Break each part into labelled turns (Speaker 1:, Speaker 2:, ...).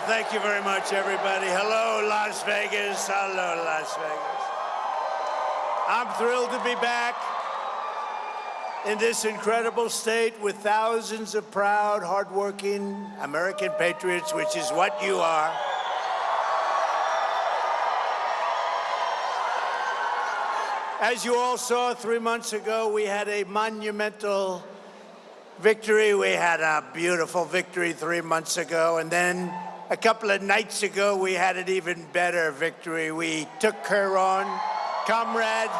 Speaker 1: thank you very much, everybody. Hello, Las Vegas. Hello, Las Vegas. I'm thrilled to be back in this incredible state with thousands of proud, hardworking American patriots, which is what you are. As you all saw 3 months ago, we had a monumental victory. We had a beautiful victory 3 months ago, and then a couple of nights ago, we had an even better victory. We took her on, Comrade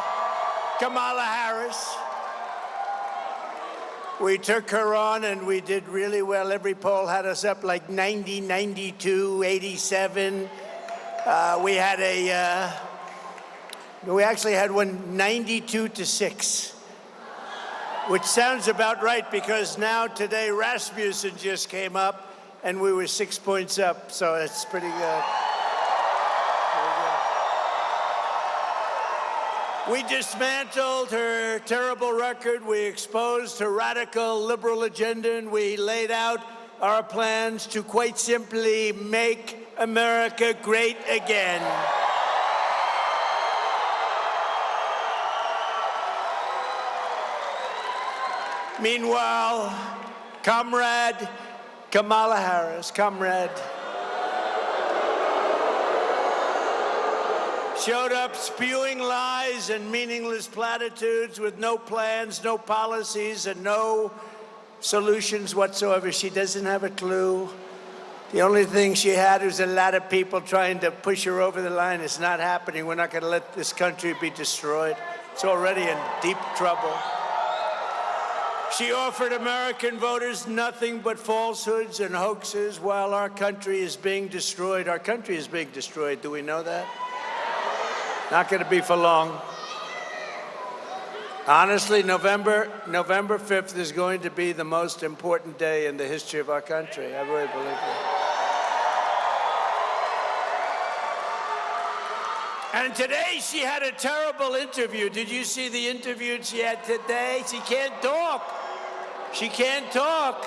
Speaker 1: Kamala Harris. We took her on, and we did really well. Every poll had us up like 90, 92, 87. We actually had one 92-6, which sounds about right because now today Rasmussen just came up and we were 6 points up, so it's pretty good. We dismantled her terrible record. We exposed her radical liberal agenda, and we laid out our plans to quite simply make America great again. Meanwhile, Comrade Kamala Harris, showed up spewing lies and meaningless platitudes with no plans, no policies, and no solutions whatsoever. She doesn't have a clue. The only thing she had was a lot of people trying to push her over the line. It's not happening. We're not going to let this country be destroyed. It's already in deep trouble. She offered American voters nothing but falsehoods and hoaxes while our country is being destroyed. Our country is being destroyed. Do we know that? Not going to be for long. Honestly, November 5th is going to be the most important day in the history of our country. I really believe that. And today she had a terrible interview. Did you see the interview she had today? She can't talk. She can't talk.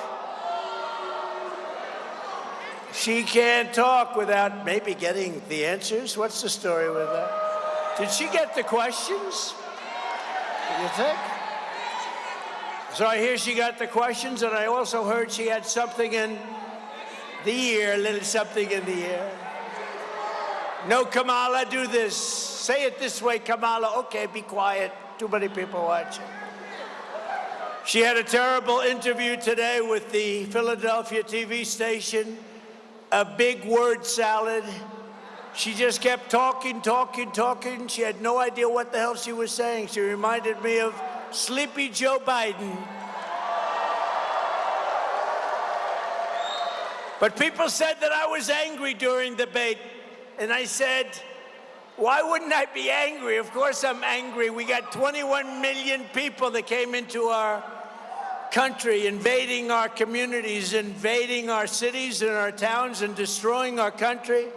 Speaker 1: She can't talk without maybe getting the answers. What's the story with that? Did she get the questions? Do you think? So I hear she got the questions, and I also heard she had something in the ear, a little something in the ear. No, Kamala, do this. Say it this way, Kamala. Okay, be quiet. Too many people watching. She had a terrible interview today with the Philadelphia TV station, a big word salad. She just kept talking. She had no idea what the hell she was saying. She reminded me of Sleepy Joe Biden. But people said that I was angry during the debate. And I said, why wouldn't I be angry? Of course I'm angry. We got 21 million people that came into our country, invading our communities, invading our cities and our towns, and destroying our country.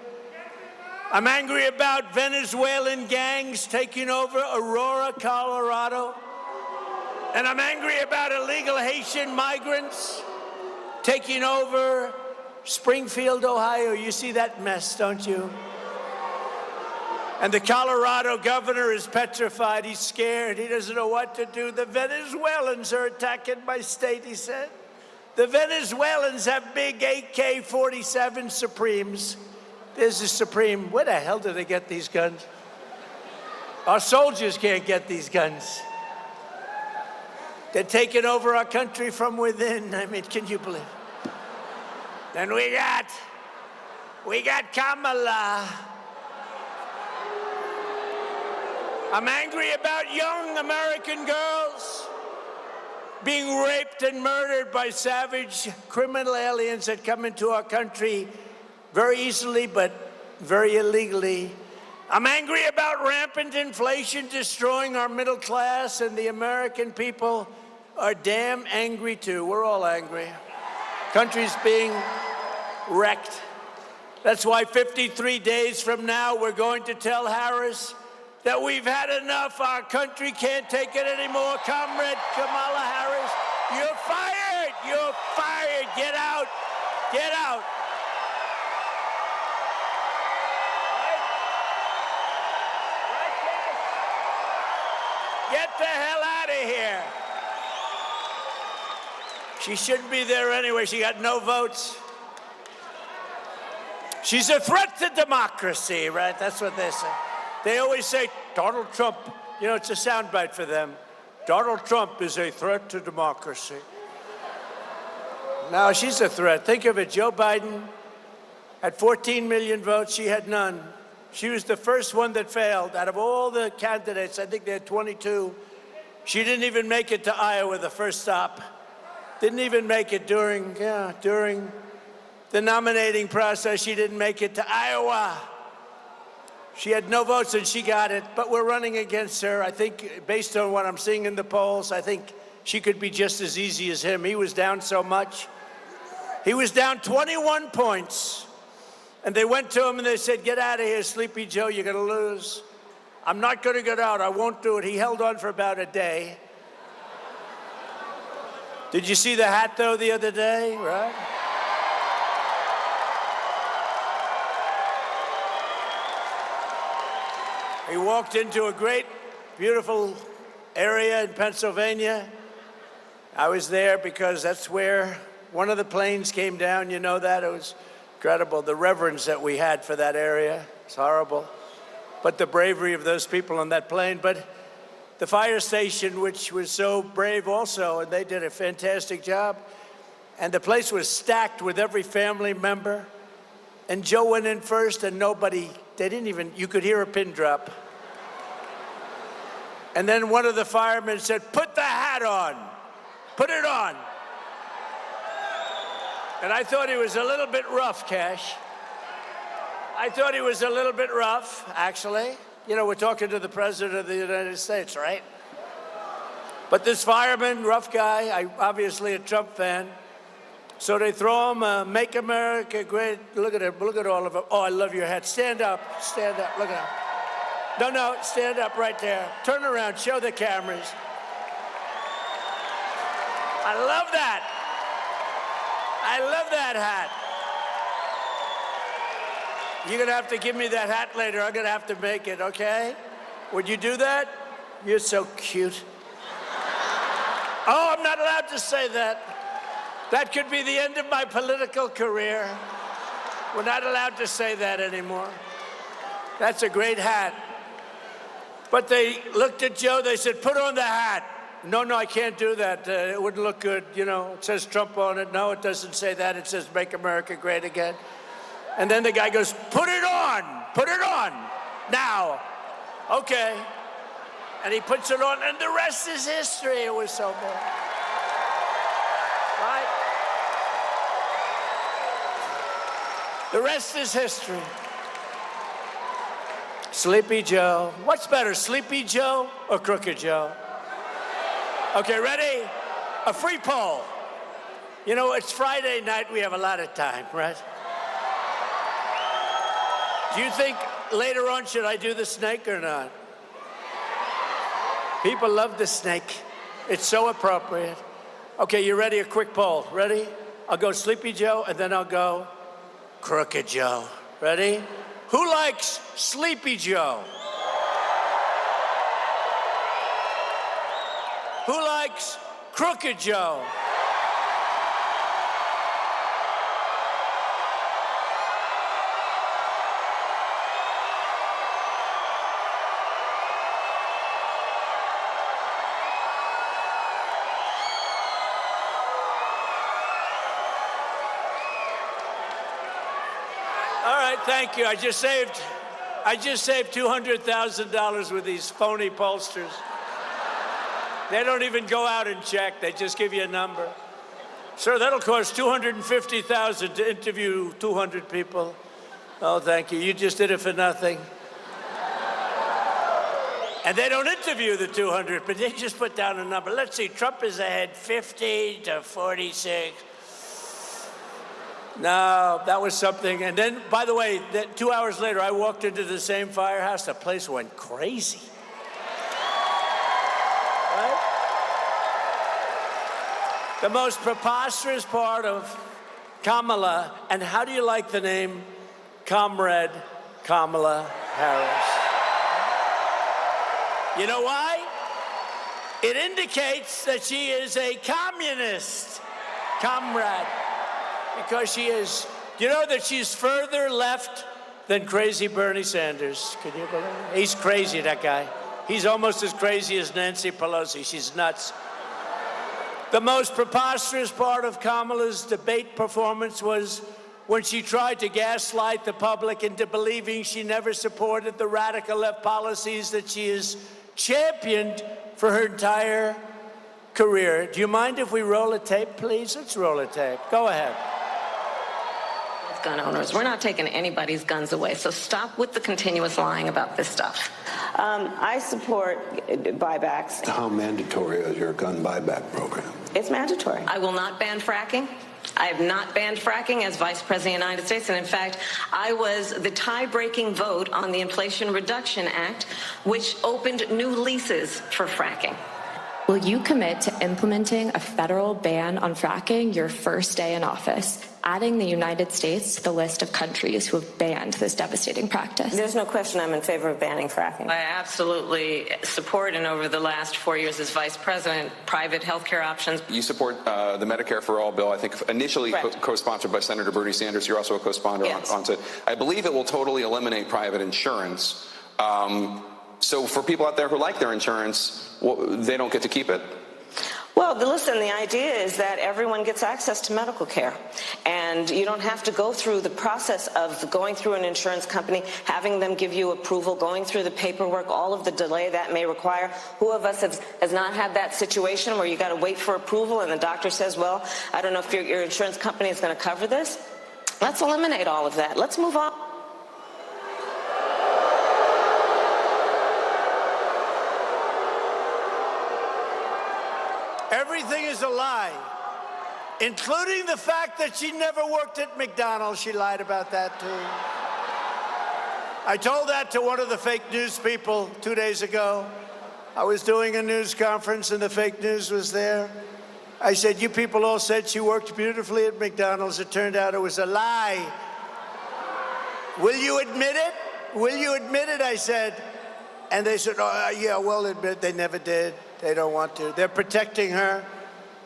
Speaker 1: I'm angry about Venezuelan gangs taking over Aurora, Colorado. And I'm angry about illegal Haitian migrants taking over Springfield, Ohio. You see that mess, don't you? And the Colorado governor is petrified. He's scared. He doesn't know what to do. The Venezuelans are attacking my state, he said. The Venezuelans have big AK-47 Supremes. There's a Supreme. Where the hell did they get these guns? Our soldiers can't get these guns. They're taking over our country from within. I mean, can you believe it? Then we got Kamala. I'm angry about young American girls being raped and murdered by savage criminal aliens that come into our country very easily but very illegally. I'm angry about rampant inflation destroying our middle class, and the American people are damn angry too. We're all angry. Country's being wrecked. That's why 53 days from now, we're going to tell Harris that we've had enough. Our country can't take it anymore. Comrade Kamala Harris, you're fired. You're fired. Get out. Get out. Get the hell out of here. She shouldn't be there anyway. She got no votes. She's a threat to democracy, right? That's what they say. They always say, Donald Trump, you know, it's a soundbite for them. Donald Trump is a threat to democracy. No, she's a threat. Think of it. Joe Biden had 14 million votes. She had none. She was the first one that failed. Out of all the candidates, I think they had 22. She didn't even make it to Iowa, the first stop. Didn't even make it during the nominating process. She didn't make it to Iowa. She had no votes and she got it, but we're running against her. I think based on what I'm seeing in the polls, I think she could be just as easy as him. He was down so much. He was down 21 points. And they went to him and they said, get out of here, Sleepy Joe, you're gonna lose. I'm not gonna get out, I won't do it. He held on for about a day. Did you see the hat, though, the other day, right? He walked into a great, beautiful area in Pennsylvania. I was there because that's where one of the planes came down. You know that? It was incredible. The reverence that we had for that area. It's horrible. But the bravery of those people on that plane. But the fire station, which was so brave also, and they did a fantastic job. And the place was stacked with every family member. And Joe went in first, and nobody, they didn't even, you could hear a pin drop. And then one of the firemen said, put the hat on. Put it on. And I thought he was a little bit rough, Cash. I thought he was a little bit rough, actually. You know, we're talking to the President of the United States, right? But this fireman, rough guy, obviously a Trump fan. So they throw him a Make America Great. Look at him, look at all of them. Oh, I love your hat. Stand up, look at him. No, stand up right there. Turn around, show the cameras. I love that. I love that hat. You're gonna have to give me that hat later. I'm gonna have to make it, okay? Would you do that? You're so cute. Oh, I'm not allowed to say that. That could be the end of my political career. We're not allowed to say that anymore. That's a great hat. But they looked at Joe, they said, put on the hat. No, I can't do that. It wouldn't look good, you know. It says Trump on it. No, it doesn't say that. It says Make America Great Again. And then the guy goes, put it on, now. Okay. And he puts it on, and the rest is history. It was so bad. Right? The rest is history. Sleepy Joe. What's better, Sleepy Joe or Crooked Joe? Okay, ready? A free poll. You know, it's Friday night. We have a lot of time, right? Do you think later on, should I do the snake or not? People love the snake. It's so appropriate. Okay, you ready? A quick poll. Ready? I'll go Sleepy Joe, and then I'll go Crooked Joe. Ready? Who likes Sleepy Joe? Who likes Crooked Joe? All right, thank you. I just saved $200,000 with these phony pollsters. They don't even go out and check. They just give you a number. Sir, that'll cost $250,000 to interview 200 people. Oh, thank you. You just did it for nothing. And they don't interview the 200, but they just put down a number. Let's see, Trump is ahead 50 to 46. No, that was something. And then, by the way, 2 hours later, I walked into the same firehouse. The place went crazy. Right? The most preposterous part of Kamala, and how do you like the name Comrade Kamala Harris? You know why? It indicates that she is a communist, comrade, because she is. Do you know that she's further left than crazy Bernie Sanders? Can you believe it? He's crazy, that guy. He's almost as crazy as Nancy Pelosi. She's nuts. The most preposterous part of Kamala's debate performance was when she tried to gaslight the public into believing she never supported the radical left policies that she has championed for her entire career. Do you mind if we roll a tape, please? Let's roll a tape. Go ahead.
Speaker 2: Gun owners. We're not taking anybody's guns away, so stop with the continuous lying about this stuff.
Speaker 3: I support buybacks.
Speaker 4: How mandatory is your gun buyback program?
Speaker 3: It's mandatory.
Speaker 2: I will not ban fracking. I have not banned fracking as Vice President of the United States, and in fact, I was the tie-breaking vote on the Inflation Reduction Act, which opened new leases for fracking.
Speaker 5: Will you commit to implementing a federal ban on fracking your first day in office, adding the United States to the list of countries who have banned this devastating practice?
Speaker 3: There's no question I'm in favor of banning fracking.
Speaker 2: I absolutely support, and over the last 4 years as Vice President, private health care options.
Speaker 6: You support the Medicare for All bill, I think initially co-sponsored by Senator Bernie Sanders. You're also a co-sponsor on it. I believe it will totally eliminate private insurance. So for people out there who like their insurance, they don't get to keep it?
Speaker 3: Well, listen, the idea is that everyone gets access to medical care, and you don't have to go through the process of going through an insurance company, having them give you approval, going through the paperwork, all of the delay that may require. Who of us has not had that situation where you got to wait for approval and the doctor says, well, I don't know if your insurance company is going to cover this? Let's eliminate all of that. Let's move on.
Speaker 1: Everything is a lie, including the fact that she never worked at McDonald's. She lied about that, too. I told that to one of the fake news people 2 days ago. I was doing a news conference, and the fake news was there. I said, you people all said she worked beautifully at McDonald's. It turned out it was a lie. Will you admit it? Will you admit it, I said. And they said, oh, yeah, well, admit they never did. They don't want to. They're protecting her.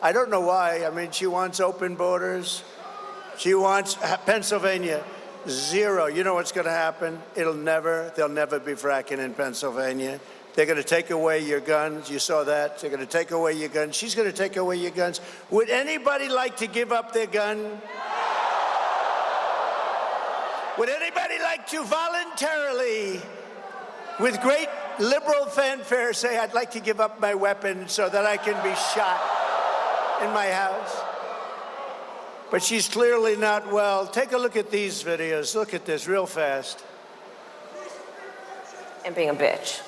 Speaker 1: I don't know why. I mean, she wants open borders. She wants Pennsylvania, zero. You know what's going to happen? They'll never be fracking in Pennsylvania. They're going to take away your guns. You saw that. They're going to take away your guns. She's going to take away your guns. Would anybody like to give up their gun? Would anybody like to voluntarily, with great liberal fanfare, say, I'd like to give up my weapon so that I can be shot in my house? But she's clearly not well. Take a look at these videos. Look at this real fast.
Speaker 3: And being a bitch.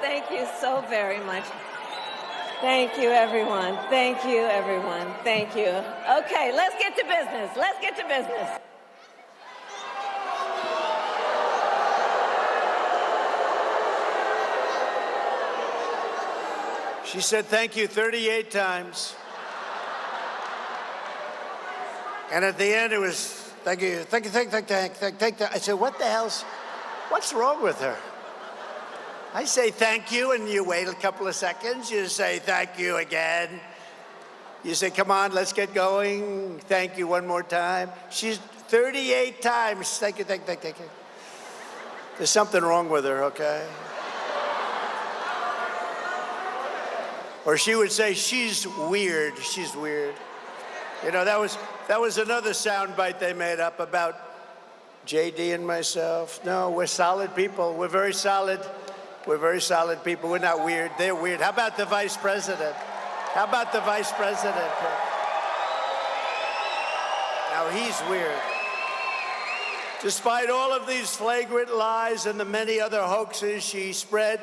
Speaker 3: Thank you so very much. Thank you, everyone. Thank you, everyone. Thank you. Okay, let's get to business. Let's get to business.
Speaker 1: She said thank you 38 times. And at the end, it was thank you, thank you, thank you. I said, what the hell's, what's wrong with her? I say thank you, and you wait a couple of seconds. You say thank you again. You say, come on, let's get going. Thank you one more time. She's 38 times. Thank you, thank you, thank you. There's something wrong with her, okay? Or she would say, she's weird. She's weird. You know, that was another soundbite they made up about JD and myself. No, we're solid people. We're very solid. We're very solid people. We're not weird. They're weird. How about the vice president? How about the vice president? Now, he's weird. Despite all of these flagrant lies and the many other hoaxes she spread,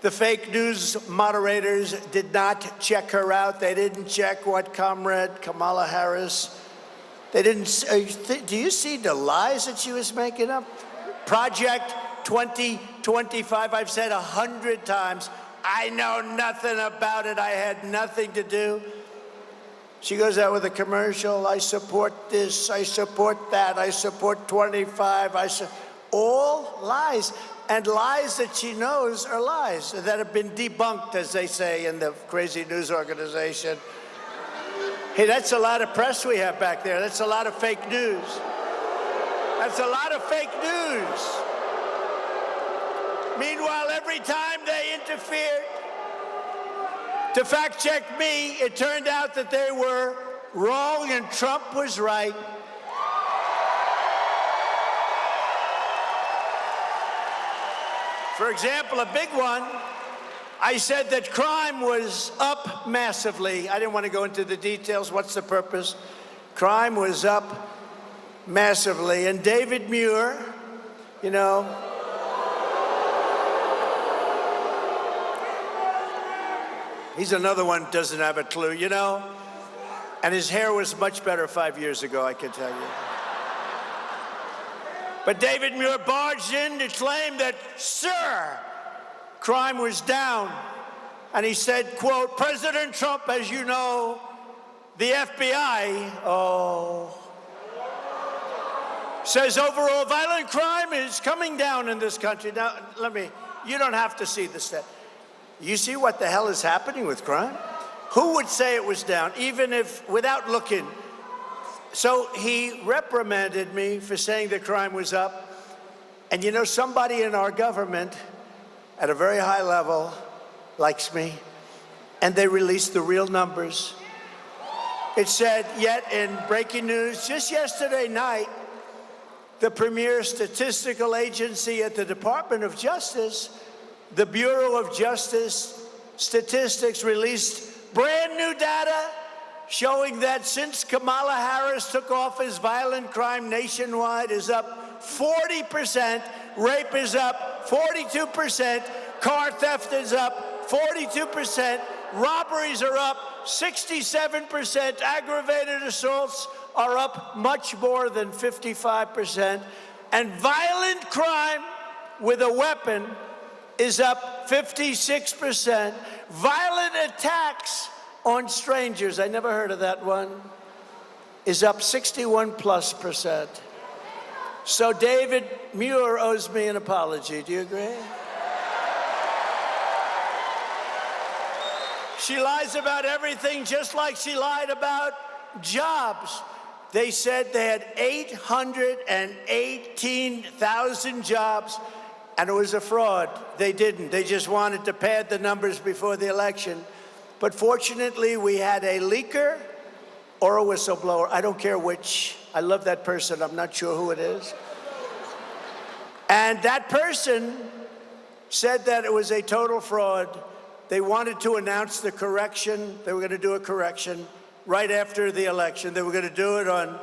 Speaker 1: The fake news moderators did not check her out. They didn't check what Comrade Kamala Harris, they didn't, do you see the lies that she was making up? Project 2025, I've said 100 times, I know nothing about it. I had nothing to do. She goes out with a commercial. I support this. I support that. I support 25. All lies. And lies that she knows are lies that have been debunked, as they say in the crazy news organization. Hey, that's a lot of press we have back there. That's a lot of fake news. That's a lot of fake news. Meanwhile, every time they interfered to fact check me, it turned out that they were wrong and Trump was right. For example, a big one, I said that crime was up massively. I didn't want to go into the details. What's the purpose? Crime was up massively. And David Muir, you know, he's another one who doesn't have a clue, you know? And his hair was much better 5 years ago, I can tell you. But David Muir barged in to claim that, sir, crime was down. And he said, quote, President Trump, as you know, the FBI, says overall violent crime is coming down in this country. Now, you don't have to see this. You see what the hell is happening with crime? Who would say it was down, even if, without looking? So he reprimanded me for saying that crime was up. And you know, somebody in our government at a very high level likes me, and they released the real numbers. It said, yet in breaking news, just yesterday night, the premier statistical agency at the Department of Justice, the Bureau of Justice Statistics, released brand new data showing that since Kamala Harris took office, violent crime nationwide is up 40%, rape is up 42%, car theft is up 42%, robberies are up 67%, aggravated assaults are up much more than 55%, and violent crime with a weapon is up 56%. Violent attacks on strangers, I never heard of that one, is up 61+%. So David Muir owes me an apology. Do you agree? She lies about everything, just like she lied about jobs. They said they had 818,000 jobs, and it was a fraud. They didn't. They just wanted to pad the numbers before the election. But fortunately, we had a leaker or a whistleblower. I don't care which. I love that person. I'm not sure who it is. And that person said that it was a total fraud. They wanted to announce the correction. They were going to do a correction right after the election. They were going to do it on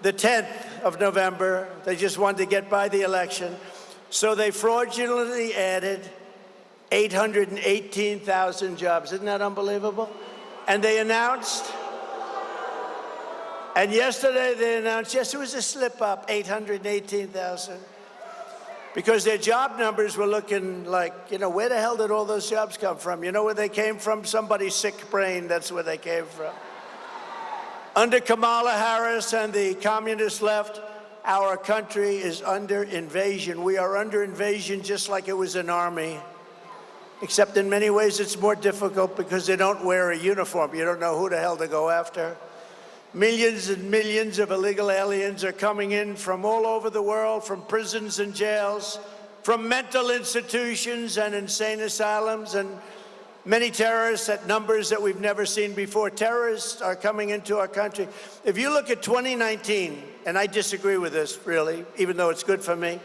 Speaker 1: the 10th of November. They just wanted to get by the election. So they fraudulently added 818,000 jobs. Isn't that unbelievable? And they announced, and yesterday they announced, yes, it was a slip up, 818,000. Because their job numbers were looking like, you know, where the hell did all those jobs come from? You know where they came from? Somebody's sick brain, that's where they came from. Under Kamala Harris and the communist left, our country is under invasion. We are under invasion just like it was an army. Except in many ways it's more difficult because they don't wear a uniform. You don't know who the hell to go after. Millions and millions of illegal aliens are coming in from all over the world, from prisons and jails, from mental institutions and insane asylums, and many terrorists at numbers that we've never seen before. Terrorists are coming into our country. If you look at 2019, and I disagree with this, really, even though it's good for me,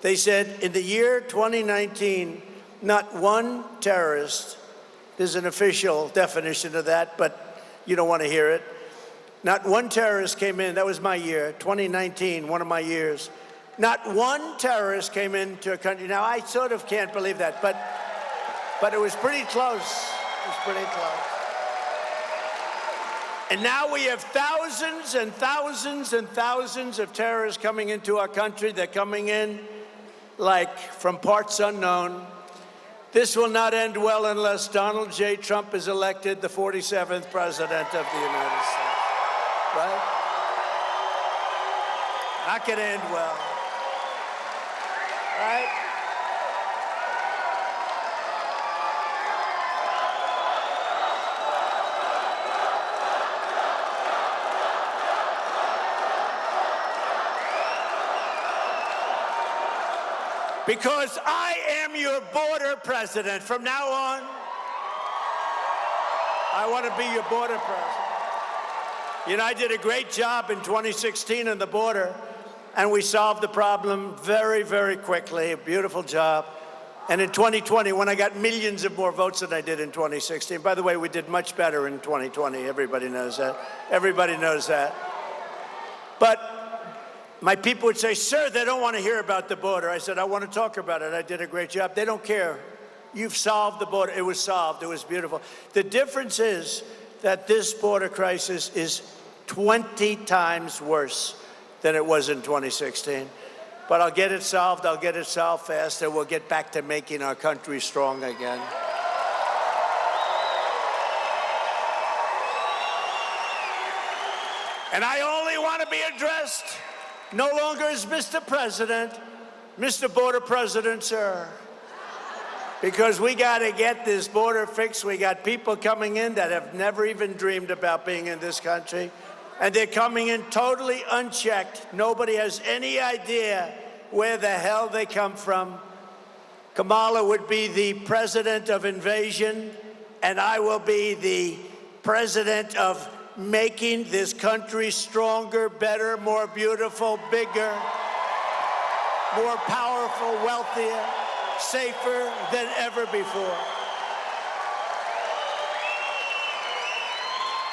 Speaker 1: they said in the year 2019, not one terrorist, there's an official definition of that, but you don't want to hear it. Not one terrorist came in, that was my year, 2019, one of my years. Not one terrorist came into a country. Now, I sort of can't believe that, but But it was pretty close. It was pretty close. And now we have thousands and thousands and thousands of terrorists coming into our country. They're coming in like from parts unknown. This will not end well unless Donald J. Trump is elected the 47th president of the United States. Right? Not going to end well. Right? Because I am your border president. From now on, I want to be your border president. You know, I did a great job in 2016 on the border, and we solved the problem very, very quickly. A beautiful job. And in 2020, when I got millions of more votes than I did in 2016, by the way, we did much better in 2020. Everybody knows that. Everybody knows that. But my people would say, sir, they don't want to hear about the border. I said, I want to talk about it. I did a great job. They don't care. You've solved the border. It was solved. It was beautiful. The difference is that this border crisis is 20 times worse than it was in 2016. But I'll get it solved. I'll get it solved fast, and we'll get back to making our country strong again. And I only want to be addressed no longer as Mr. President, Mr. Border President, sir. Because we got to get this border fixed. We got people coming in that have never even dreamed about being in this country. And they're coming in totally unchecked. Nobody has any idea where the hell they come from. Kamala would be the president of invasion, and I will be the president of making this country stronger, better, more beautiful, bigger, more powerful, wealthier, safer than ever before.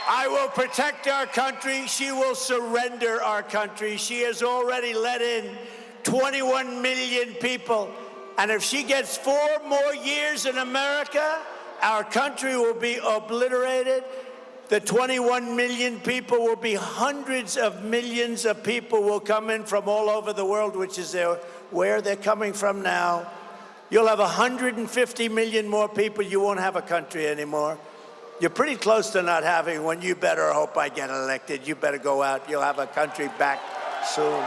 Speaker 1: I will protect our country. She will surrender our country. She has already let in 21 million people. And if she gets 4 more years in America, our country will be obliterated. The 21 million people will be hundreds of millions of people will come in from all over the world, which is where they're coming from now. You'll have 150 million more people. You won't have a country anymore. You're pretty close to not having one. You better hope I get elected. You better go out. You'll have a country back soon.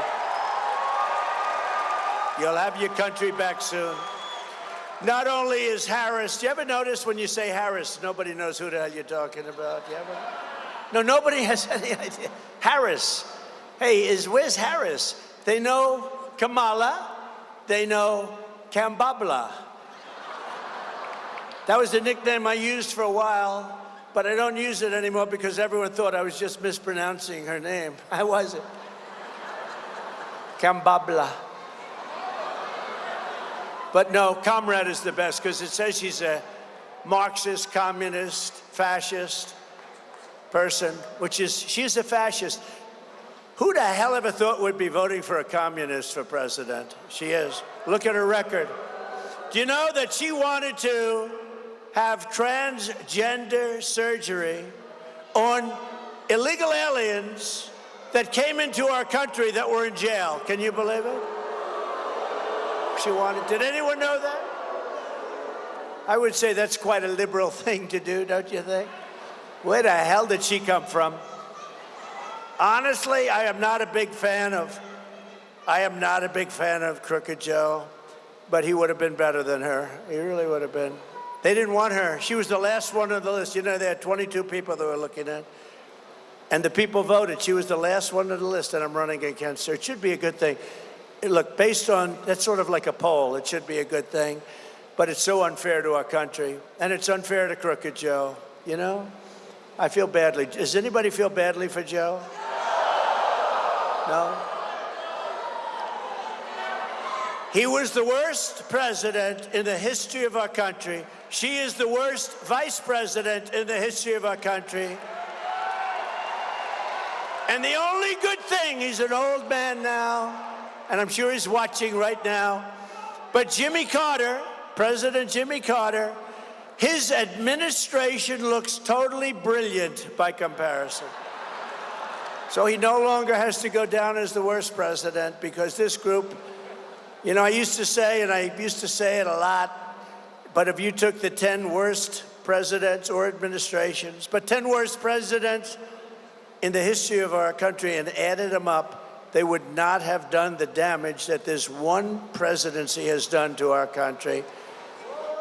Speaker 1: You'll have your country back soon. Not only is Harris, do you ever notice when you say Harris, nobody knows who the hell you're talking about? You ever? No, nobody has any idea. Harris. Hey, where's Harris? They know Kamala. They know Kambabla. That was the nickname I used for a while, but I don't use it anymore because everyone thought I was just mispronouncing her name. I wasn't. Kambabla. But no, Comrade is the best because it says she's a Marxist, communist, fascist person, she's a fascist. Who the hell ever thought would be voting for a communist for president? She is. Look at her record. Do you know that she wanted to have transgender surgery on illegal aliens that came into our country that were in jail? Can you believe it? She wanted. Did anyone know that? I would say that's quite a liberal thing to do, don't you think? Where the hell did she come from? Honestly, I am not a big fan of Crooked Joe, but he would have been better than her. He really would have been. They didn't want her. She was the last one on the list. You know, they had 22 people they were looking at. And the people voted. She was the last one on the list, and I'm running against her. It should be a good thing. Look, based on, that's sort of like a poll. It should be a good thing. But it's so unfair to our country. And it's unfair to Crooked Joe, you know? I feel badly. Does anybody feel badly for Joe? No? He was the worst president in the history of our country. She is the worst vice president in the history of our country. And the only good thing, he's an old man now, and I'm sure he's watching right now, but Jimmy Carter, President Jimmy Carter, His administration looks totally brilliant by comparison. So he no longer has to go down as the worst president because this group, you know, I used to say, and I used to say it a lot, but if you took the 10 worst presidents or administrations, but 10 worst presidents in the history of our country and added them up, they would not have done the damage that this one presidency has done to our country.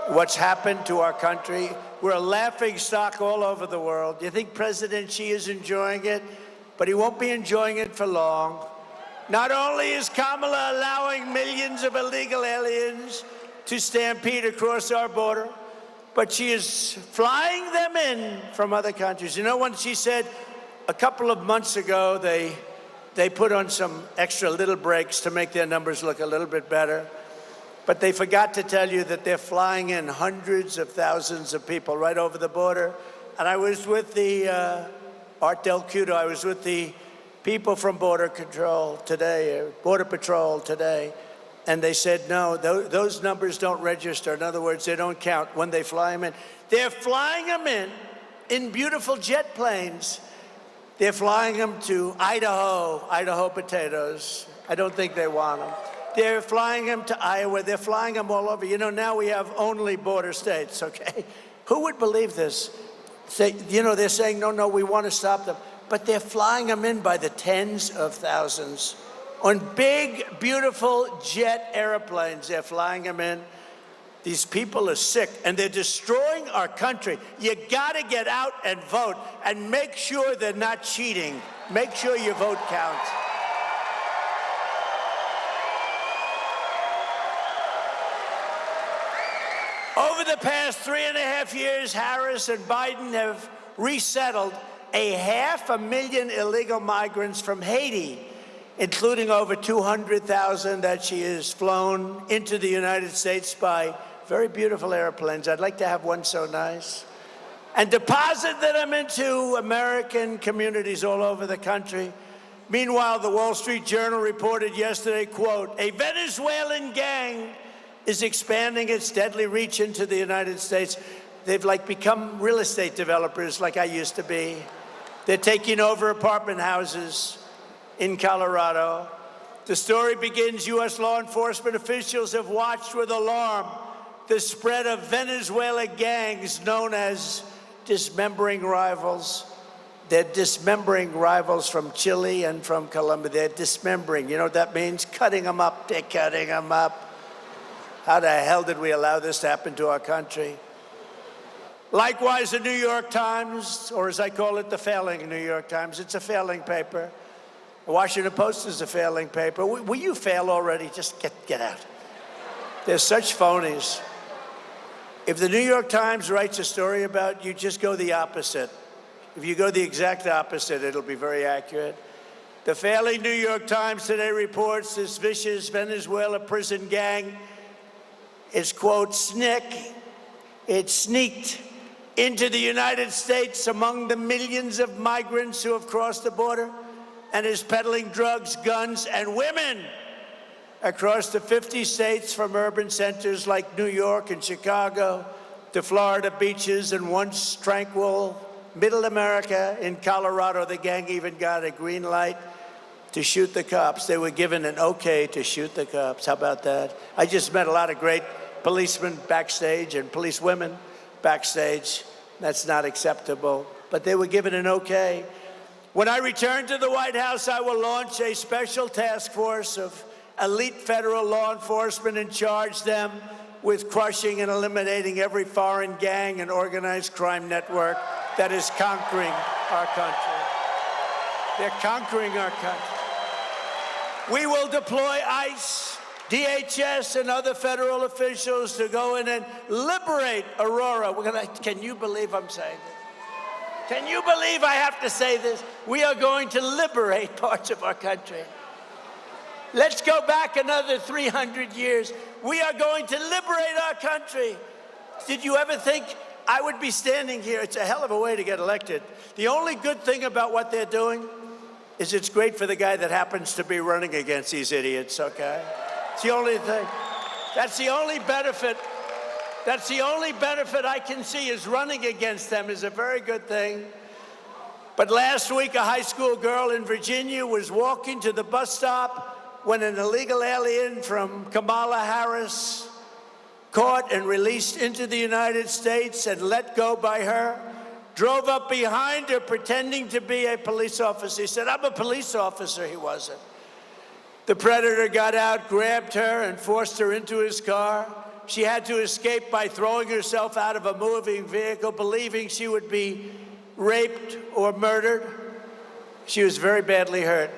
Speaker 1: What's happened to our country, we're a laughing stock all over the world. You think President Xi is enjoying it? But he won't be enjoying it for long. Not only is Kamala allowing millions of illegal aliens to stampede across our border, but she is flying them in from other countries. You know, when she said a couple of months ago they put on some extra little brakes to make their numbers look a little bit better, but they forgot to tell you that they're flying in hundreds of thousands of people right over the border. And I was with the Art Del Cudo, I was with the people from Border Patrol today, and they said, no, those numbers don't register. In other words, they don't count when they fly them in. They're flying them in beautiful jet planes. They're flying them to Idaho potatoes. I don't think they want them. They're flying them to Iowa. They're flying them all over. You know, now we have only border states, okay? Who would believe this? You know, they're saying, no, we want to stop them. But they're flying them in by the tens of thousands. On big, beautiful jet airplanes, they're flying them in. These people are sick, and they're destroying our country. You got to get out and vote, and make sure they're not cheating. Make sure your vote counts. Over the past 3.5 years, Harris and Biden have resettled 500,000 illegal migrants from Haiti, including over 200,000 that she has flown into the United States by very beautiful airplanes. I'd like to have one so nice. And deposit them into American communities all over the country. Meanwhile, the Wall Street Journal reported yesterday, quote, a Venezuelan gang is expanding its deadly reach into the United States. They've become real estate developers like I used to be. They're taking over apartment houses in Colorado. The story begins, U.S. law enforcement officials have watched with alarm the spread of Venezuela gangs known as dismembering rivals. They're dismembering rivals from Chile and from Colombia. They're dismembering. You know what that means? Cutting them up. They're cutting them up. How the hell did we allow this to happen to our country? Likewise, the New York Times, or as I call it, the failing New York Times, it's a failing paper. The Washington Post is a failing paper. Will you fail already? Just get out. They're such phonies. If the New York Times writes a story about you, just go the opposite. If you go the exact opposite, it'll be very accurate. The failing New York Times today reports this vicious Venezuela prison gang is, quote, it sneaked into the United States among the millions of migrants who have crossed the border and is peddling drugs, guns, and women across the 50 states from urban centers like New York and Chicago to Florida beaches and once tranquil middle America in Colorado. The gang even got a green light to shoot the cops. They were given an okay to shoot the cops. How about that? I just met a lot of great policemen backstage and policewomen backstage. That's not acceptable. But they were given an okay. When I return to the White House, I will launch a special task force of elite federal law enforcement and charge them with crushing and eliminating every foreign gang and organized crime network that is conquering our country. They're conquering our country. We will deploy ICE, DHS, and other federal officials to go in and liberate Aurora. Can you believe I'm saying this? Can you believe I have to say this? We are going to liberate parts of our country. Let's go back another 300 years. We are going to liberate our country. Did you ever think I would be standing here? It's a hell of a way to get elected. The only good thing about what they're doing is it's great for the guy that happens to be running against these idiots, okay? It's the only thing. That's the only benefit That's the only benefit I can see, is running against them is a very good thing. But last week, a high school girl in Virginia was walking to the bus stop when an illegal alien from Kamala Harris, caught and released into the United States and let go by her, drove up behind her pretending to be a police officer. He said, "I'm a police officer." He wasn't. The predator got out, grabbed her, and forced her into his car. She had to escape by throwing herself out of a moving vehicle, believing she would be raped or murdered. She was very badly hurt.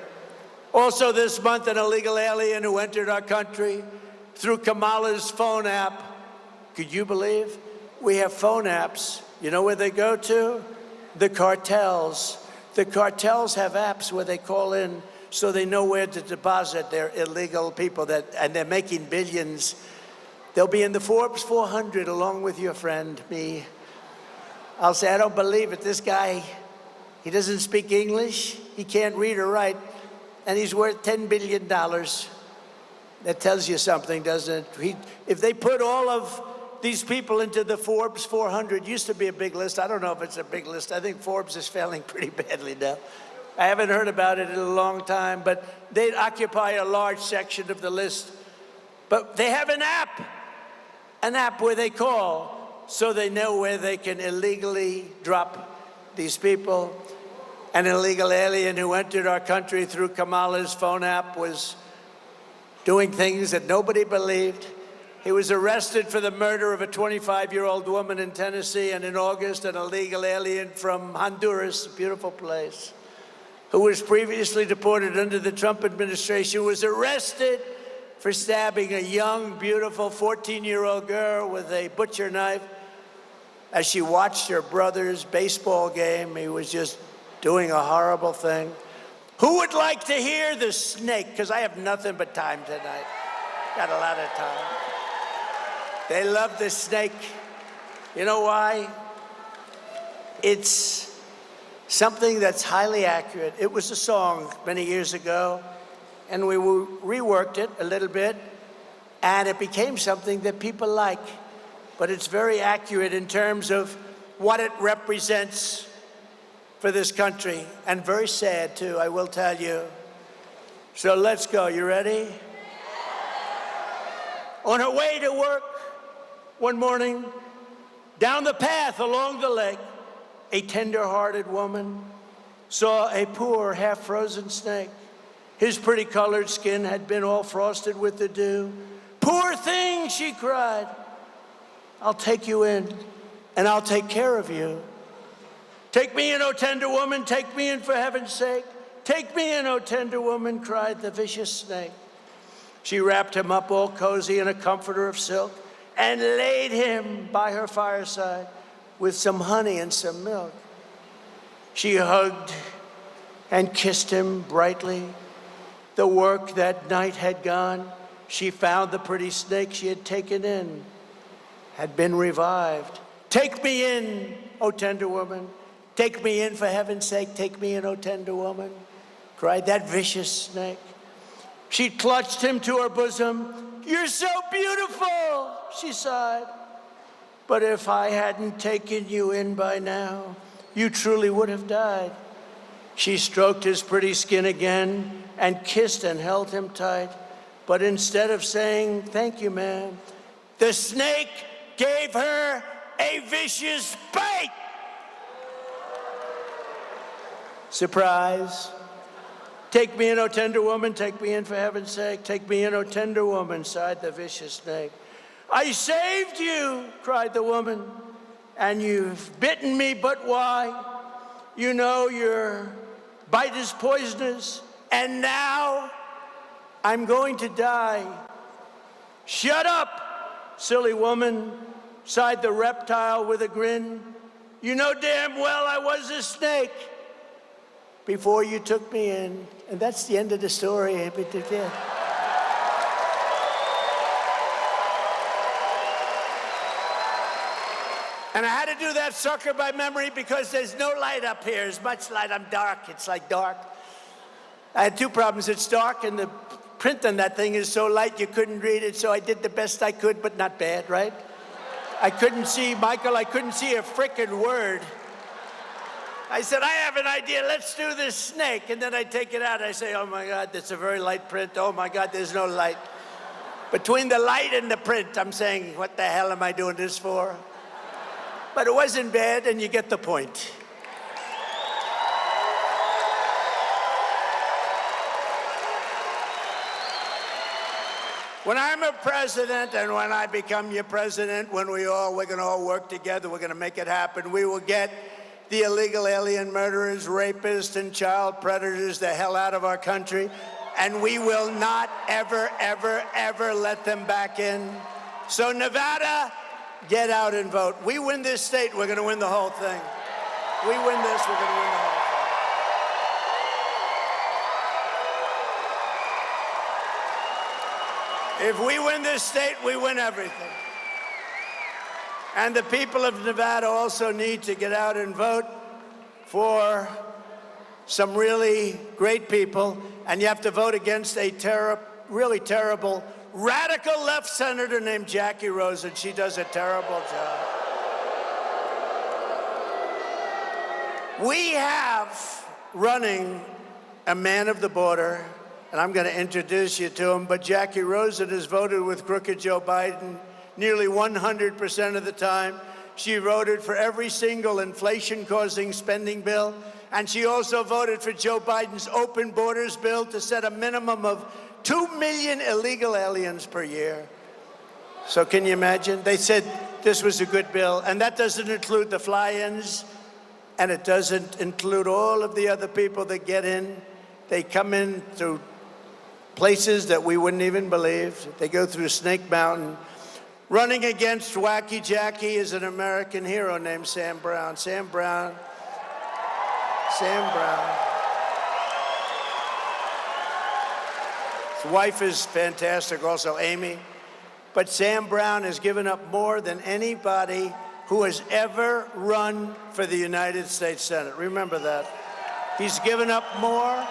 Speaker 1: Also this month, an illegal alien who entered our country through Kamala's phone app. Could you believe? We have phone apps. You know where they go to? The cartels. The cartels have apps where they call in so they know where to deposit their illegal people, and they're making billions. They'll be in the Forbes 400 along with your friend, me. I'll say, "I don't believe it. This guy, he doesn't speak English. He can't read or write, and he's worth $10 billion. That tells you something, doesn't it? If they put all of these people into the Forbes 400, used to be a big list. I don't know if it's a big list. I think Forbes is failing pretty badly now. I haven't heard about it in a long time, but they occupy a large section of the list. But they have an app where they call, so they know where they can illegally drop these people. An illegal alien who entered our country through Kamala's phone app was doing things that nobody believed. He was arrested for the murder of a 25-year-old woman in Tennessee, and in August, an illegal alien from Honduras, a beautiful place, who was previously deported under the Trump administration, was arrested for stabbing a young, beautiful 14-year-old girl with a butcher knife as she watched her brother's baseball game. He was just doing a horrible thing. Who would like to hear the snake? Because I have nothing but time tonight. Got a lot of time. They love the snake. You know why? It's something that's highly accurate. It was a song many years ago, and we reworked it a little bit, and it became something that people like. But it's very accurate in terms of what it represents for this country, and very sad too, I will tell you. So let's go. You ready? On her way to work one morning, down the path along the lake, a tender-hearted woman saw a poor, half-frozen snake. His pretty colored skin had been all frosted with the dew. "Poor thing," she cried. "I'll take you in, and I'll take care of you. Take me in, O tender woman, take me in for heaven's sake. Take me in, O tender woman," cried the vicious snake. She wrapped him up all cozy in a comforter of silk and laid him by her fireside with some honey and some milk. She hugged and kissed him brightly. The work that night had gone. She found the pretty snake she had taken in had been revived. "Take me in, O tender woman. Take me in for heaven's sake. Take me in, O tender woman," cried that vicious snake. She clutched him to her bosom. "You're so beautiful," she sighed. "But if I hadn't taken you in by now, you truly would have died." She stroked his pretty skin again and kissed and held him tight. But instead of saying, "Thank you, ma'am," the snake gave her a vicious bite. Surprise. "Take me in, O tender woman, take me in for heaven's sake. Take me in, O tender woman," sighed the vicious snake. "I saved you," cried the woman, "and you've bitten me, but why? You know your bite is poisonous, and now I'm going to die." "Shut up, silly woman," sighed the reptile with a grin. "You know damn well I was a snake before you took me in." And that's the end of the story. And I had to do that sucker by memory because there's no light up here. As much light, I'm dark. It's like dark. I had two problems. It's dark, and the print on that thing is so light you couldn't read it, so I did the best I could, but not bad, right? I couldn't see, Michael, I couldn't see a frickin' word. I said, I have an idea, let's do this snake. And then I take it out, I say, oh my God, that's a very light print. Oh my God, there's no light. Between the light and the print, I'm saying, what the hell am I doing this for? But it wasn't bad, and you get the point. When I'm a president and when I become your president, we're gonna all work together, we're gonna make it happen. We will get the illegal alien murderers, rapists, and child predators the hell out of our country, and we will not ever, ever, ever let them back in. So Nevada, get out and vote. We win this state, we're gonna win the whole thing. We win this, we're gonna win the whole thing. If we win this state, we win everything. And the people of Nevada also need to get out and vote for some really great people. And you have to vote against a really terrible, radical left senator named Jackie Rosen. She does a terrible job. We have running a man of the border, and I'm going to introduce you to him, but Jackie Rosen has voted with crooked Joe Biden nearly 100% of the time. She voted for every single inflation-causing spending bill, and she also voted for Joe Biden's open borders bill to set a minimum of 2 million illegal aliens per year. So can you imagine? They said this was a good bill, and that doesn't include the fly-ins, and it doesn't include all of the other people that get in. They come in through places that we wouldn't even believe. They go through Snake Mountain. Running against Wacky Jackie is an American hero named Sam Brown. Sam Brown. His wife is fantastic, also Amy. But Sam Brown has given up more than anybody who has ever run for the United States Senate. Remember that. He's given up more.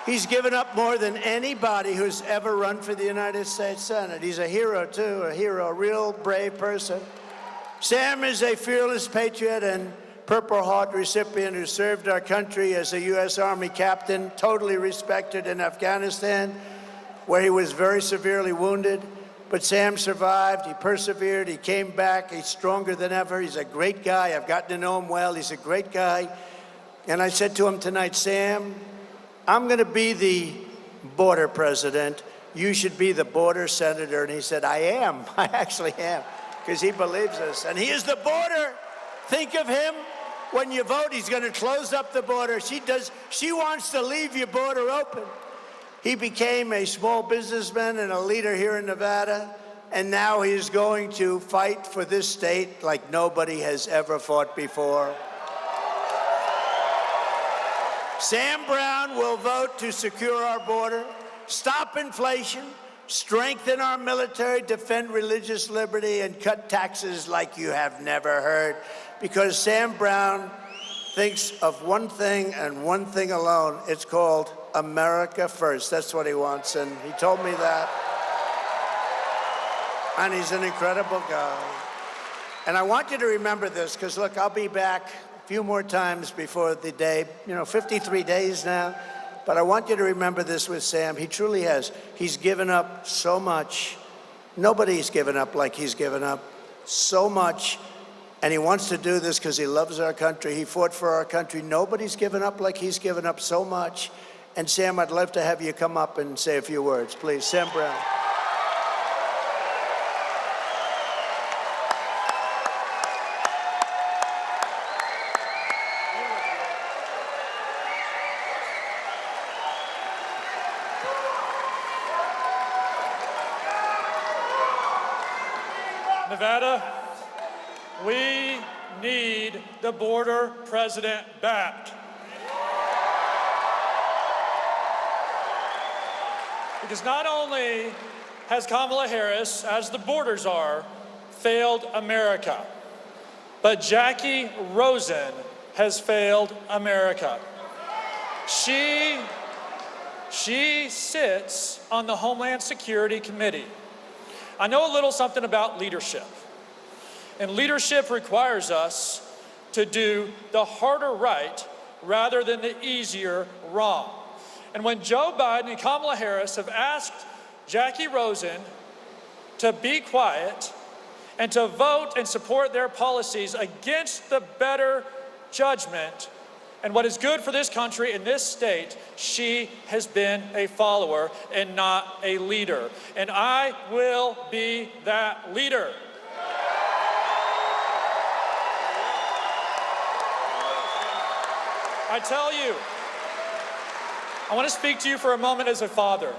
Speaker 1: He's given up more than anybody who's ever run for the United States Senate. He's a hero, too, a real brave person. Sam is a fearless patriot and Purple Heart recipient who served our country as a U.S. Army captain, totally respected in Afghanistan, where he was very severely wounded. But Sam survived, he persevered, he came back, he's stronger than ever. He's a great guy. I've gotten to know him well. He's a great guy. And I said to him tonight, Sam, I'm going to be the border president. You should be the border senator. And he said, I am. I actually am, because he believes us. And he is the border. Think of him. When you vote, he's going to close up the border. She wants to leave your border open. He became a small businessman and a leader here in Nevada. And now he's going to fight for this state like nobody has ever fought before. Sam Brown will vote to secure our border, stop inflation, strengthen our military, defend religious liberty, and cut taxes like you have never heard. Because Sam Brown thinks of one thing and one thing alone. It's called America First. That's what he wants, and he told me that. And he's an incredible guy. And I want you to remember this, because look, I'll be back a few more times before the day, 53 days now. But I want you to remember this with Sam. He truly has. He's given up so much. Nobody's given up like he's given up so much. And he wants to do this because he loves our country. He fought for our country. Nobody's given up like he's given up so much. And Sam, I'd love to have you come up and say a few words, please. Sam Brown.
Speaker 7: Nevada, we need the border president back. Because not only has Kamala Harris, as the borders are, failed America, but Jackie Rosen has failed America. She sits on the Homeland Security Committee. I know a little something about leadership. And leadership requires us to do the harder right rather than the easier wrong. And when Joe Biden and Kamala Harris have asked Jackie Rosen to be quiet and to vote and support their policies against the better judgment and what is good for this country and this state, she has been a follower and not a leader. And I will be that leader. I tell you, I want to speak to you for a moment as a father.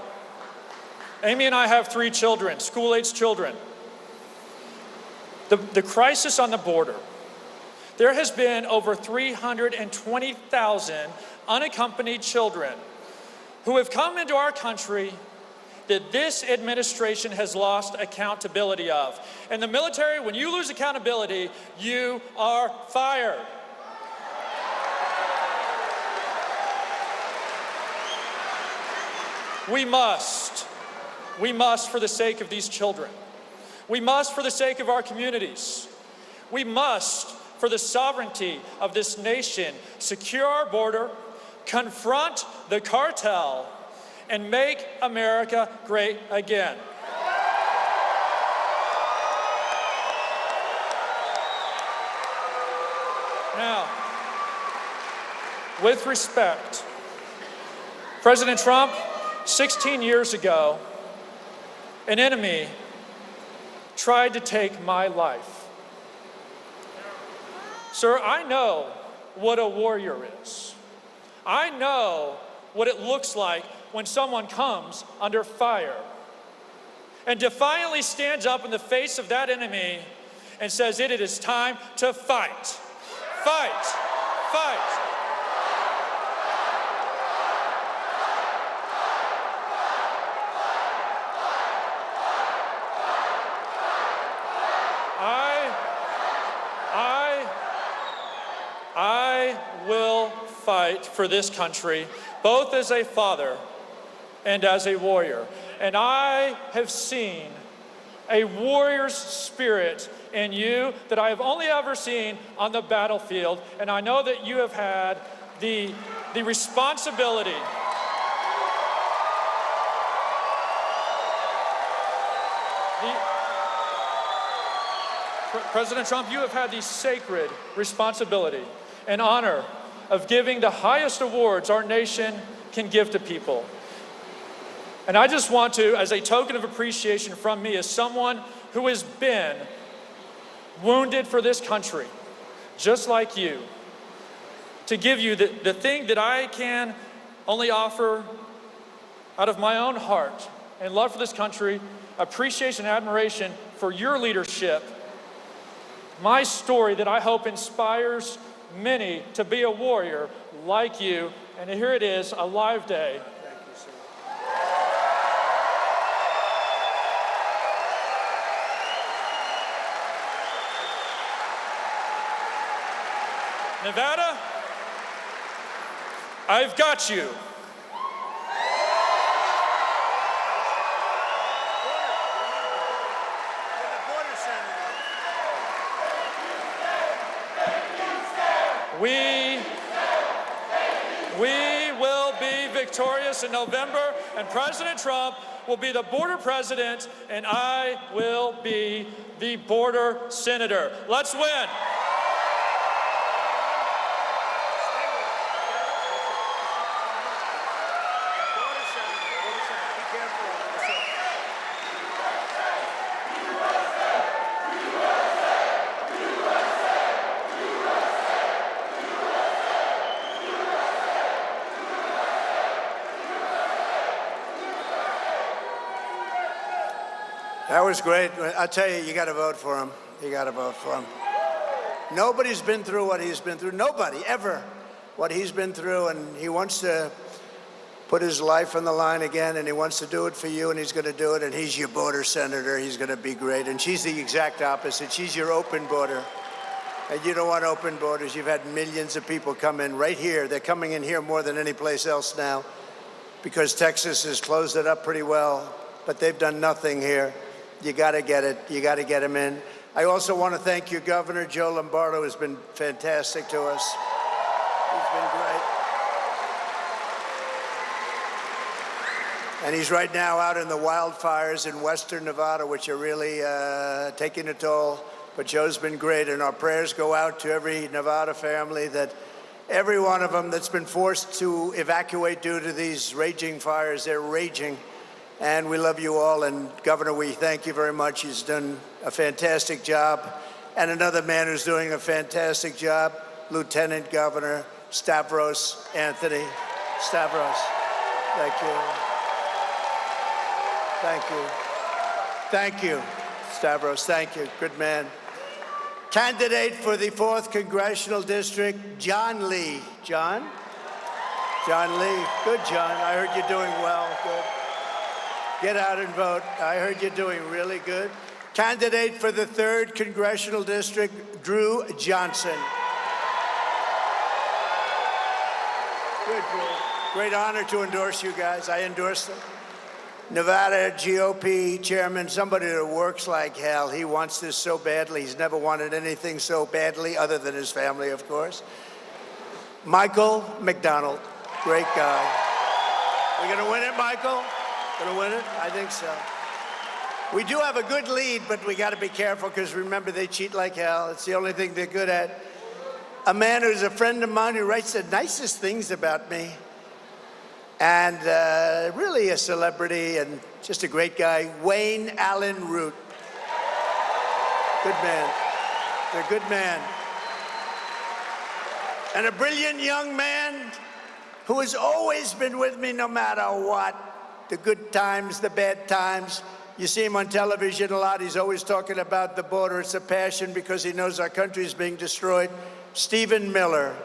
Speaker 7: Amy and I have 3 children, school-aged children. The crisis on the border. There has been over 320,000 unaccompanied children who have come into our country that this administration has lost accountability of. In the military, when you lose accountability, you are fired. We must, for the sake of these children. We must, for the sake of our communities. We must, for the sovereignty of this nation, secure our border, confront the cartel, and make America great again. Now, with respect, President Trump, 16 years ago, an enemy tried to take my life. Sir, I know what a warrior is. I know what it looks like when someone comes under fire and defiantly stands up in the face of that enemy and says, it is time to fight. Fight, fight. I will fight for this country, both as a father and as a warrior. And I have seen a warrior's spirit in you that I have only ever seen on the battlefield. And I know that you have had the responsibility President Trump, you have had the sacred responsibility and honor of giving the highest awards our nation can give to people. And I just want to, as a token of appreciation from me, as someone who has been wounded for this country, just like you, to give you the thing that I can only offer out of my own heart and love for this country, appreciation and admiration for your leadership. My story that I hope inspires many to be a warrior like you. And here it is, a live day.
Speaker 1: Thank you, sir.
Speaker 7: Nevada, I've got you. We will be victorious in November, and President Trump will be the border president, and I will be the border senator. Let's win.
Speaker 1: That was great. I'll tell you, you got to vote for him. You got to vote for him. Nobody's been through what he's been through. Nobody, ever, what he's been through. And he wants to put his life on the line again, and he wants to do it for you, and he's going to do it. And he's your border senator. He's going to be great. And she's the exact opposite. She's your open border. And you don't want open borders. You've had millions of people come in right here. They're coming in here more than any place else now because Texas has closed it up pretty well, but they've done nothing here. You got to get it. You got to get them in. I also want to thank you, Governor Joe Lombardo has been fantastic to us. He's been great. And he's right now out in the wildfires in western Nevada, which are really taking a toll. But Joe's been great, and our prayers go out to every Nevada family, that every one of them that's been forced to evacuate due to these raging fires. They're raging. And we love you all. And Governor, we thank you very much. He's done a fantastic job. And another man who's doing a fantastic job, Lieutenant Governor Stavros Anthony. Stavros, thank you. Thank you. Thank you, Stavros. Thank you. Good man. Candidate for the 4th Congressional District, John Lee. John? John Lee. Good, John. I heard you're doing well. Good. Get out and vote. I heard you're doing really good. Candidate for the 3rd Congressional District, Drew Johnson. Good, Drew. Great honor to endorse you guys. I endorse them. Nevada GOP chairman, somebody that works like hell. He wants this so badly. He's never wanted anything so badly, other than his family, of course. Michael McDonald, great guy. We're going to win it, Michael? Going to win it? I think so. We do have a good lead, but we got to be careful, because remember, they cheat like hell. It's the only thing they're good at. A man who's a friend of mine who writes the nicest things about me, and really a celebrity and just a great guy, Wayne Allen Root. Good man. They're a good man. And a brilliant young man who has always been with me no matter what. The good times, the bad times. You see him on television a lot. He's always talking about the border. It's a passion because he knows our country is being destroyed. Stephen Miller.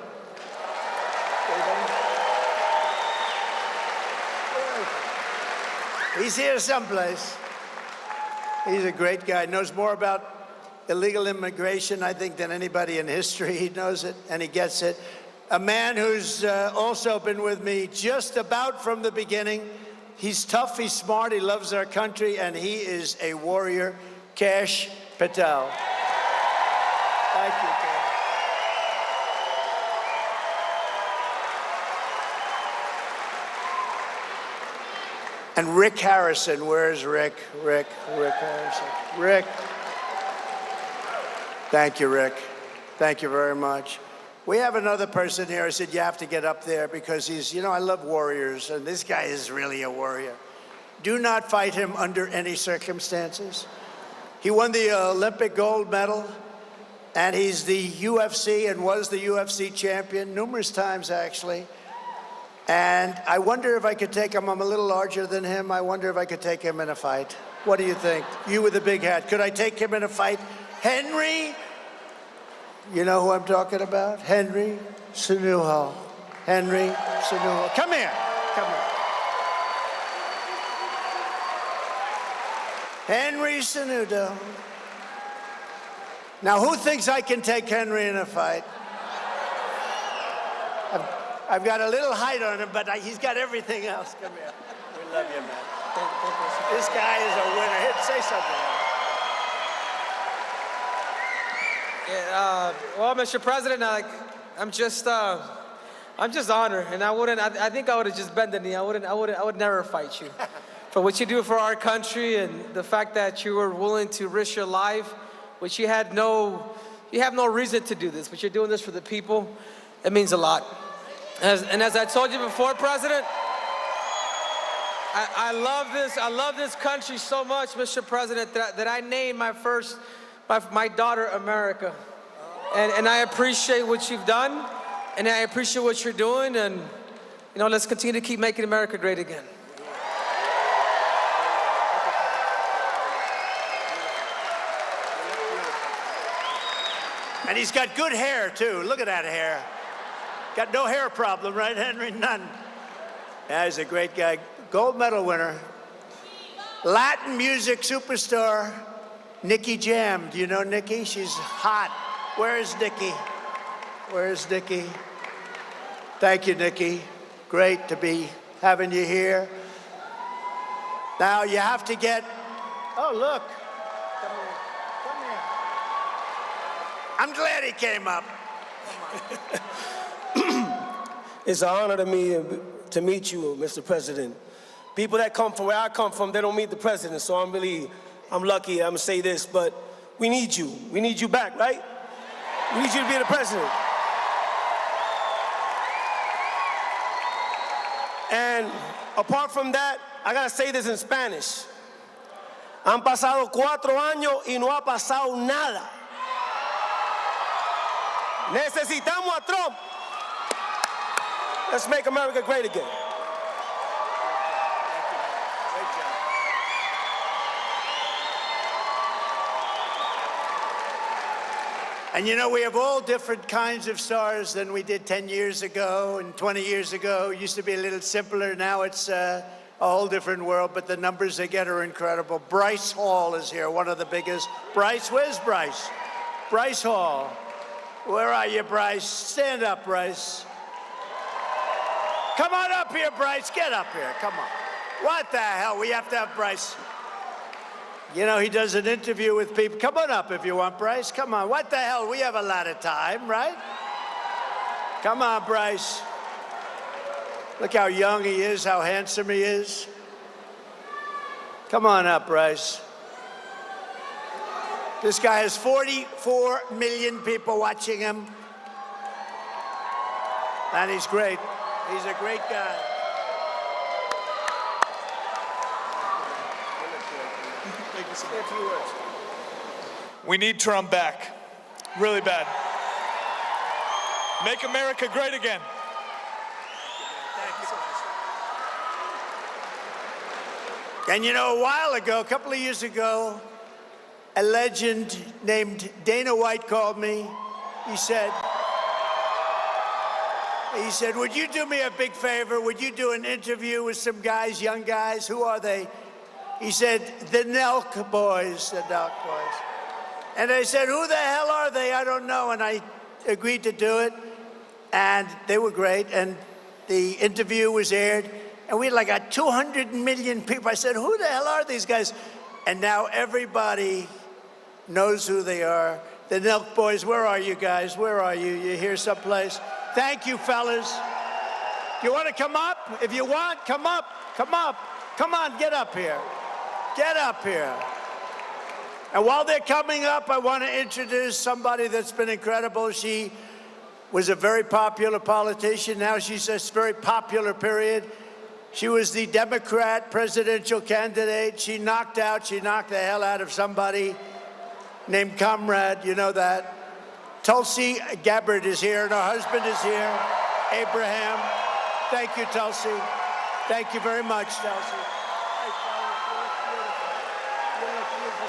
Speaker 1: He's here someplace. He's a great guy. Knows more about illegal immigration, I think, than anybody in history. He knows it, and he gets it. A man who's also been with me just about from the beginning. He's tough, he's smart, he loves our country, and he is a warrior, Kash Patel. Thank you, Kash. And Rick Harrison, where's Rick? Rick Harrison. Rick. Thank you, Rick. Thank you very much. We have another person here. I said, you have to get up there because he's, you know, I love warriors, and this guy is really a warrior. Do not fight him under any circumstances. He won the Olympic gold medal, and he's the UFC and was the UFC champion numerous times, actually. And I wonder if I could take him. I'm a little larger than him. I wonder if I could take him in a fight. What do you think? You with the big hat. Could I take him in a fight? Henry? You know who I'm talking about? Henry Cenuno. Henry Cenuno. Come here. Come here. Henry Cenuno. Now, who thinks I can take Henry in a fight? I've got a little height on him, but he's got everything else. Come here. We love you, man. This guy is a winner. Here, say something.
Speaker 8: Yeah, well, Mr. President, I'm just honored, and I think I would have just bent the knee. I would never fight you for what you do for our country, and the fact that you were willing to risk your life, which you have no reason to do this, but you're doing this for the people. It means a lot. And as I told you before, President, I love this country so much, Mr. President, that I named my daughter America. And I appreciate what you've done, and I appreciate what you're doing, and you know, let's continue to keep making America great again.
Speaker 1: And he's got good hair, too. Look at that hair. Got no hair problem, right, Henry? None. Yeah, he's a great guy. Gold medal winner. Latin music superstar, Nikki Jam. Do you know Nikki? She's hot. Where's Nikki? Where's Nikki? Thank you, Nikki. Great to be having you here. Now you have to get, oh, look. Come here. Come here. I'm glad he came up.
Speaker 9: It's an honor to me to meet you, Mr. President. People that come from where I come from, they don't meet the president, so I'm lucky. I'm gonna say this, but we need you. We need you back, right? We need you to be the president. And apart from that, I gotta say this in Spanish. Han pasado 4 años y no ha pasado nada. Necesitamos a Trump. Let's make America great again.
Speaker 1: And you know, we have all different kinds of stars than we did 10 years ago and 20 years ago. It used to be a little simpler. Now it's a whole different world, but the numbers they get are incredible. Bryce Hall is here, one of the biggest. Bryce, where's Bryce? Bryce Hall. Where are you, Bryce? Stand up, Bryce. Come on up here, Bryce. Get up here. Come on. What the hell? We have to have Bryce. You know, he does an interview with people. Come on up if you want, Bryce. Come on. What the hell? We have a lot of time, right? Come on, Bryce. Look how young he is, how handsome he is. Come on up, Bryce. This guy has 44 million people watching him. And he's great. He's a great guy. Say a few words.
Speaker 10: We need Trump back. Really bad. Make America great again.
Speaker 1: And you know, a while ago, a couple of years ago, a legend named Dana White called me. He said, would you do me a big favor? Would you do an interview with some guys, young guys? Who are they? He said, the Nelk Boys, the Nelk Boys. And I said, who the hell are they? I don't know. And I agreed to do it. And they were great. And the interview was aired. And we had like 200 million people. I said, who the hell are these guys? And now everybody knows who they are. The Nelk Boys, where are you guys? Where are you? You're here someplace. Thank you, fellas. You want to come up? If you want, come up. Come up. Come on, get up here. Get up here. And while they're coming up, I want to introduce somebody that's been incredible. She was a very popular politician. Now she's this very popular period. She was the Democrat presidential candidate. She knocked the hell out of somebody named Comrade. You know that. Tulsi Gabbard is here, and her husband is here, Abraham. Thank you, Tulsi. Thank you very much, Tulsi.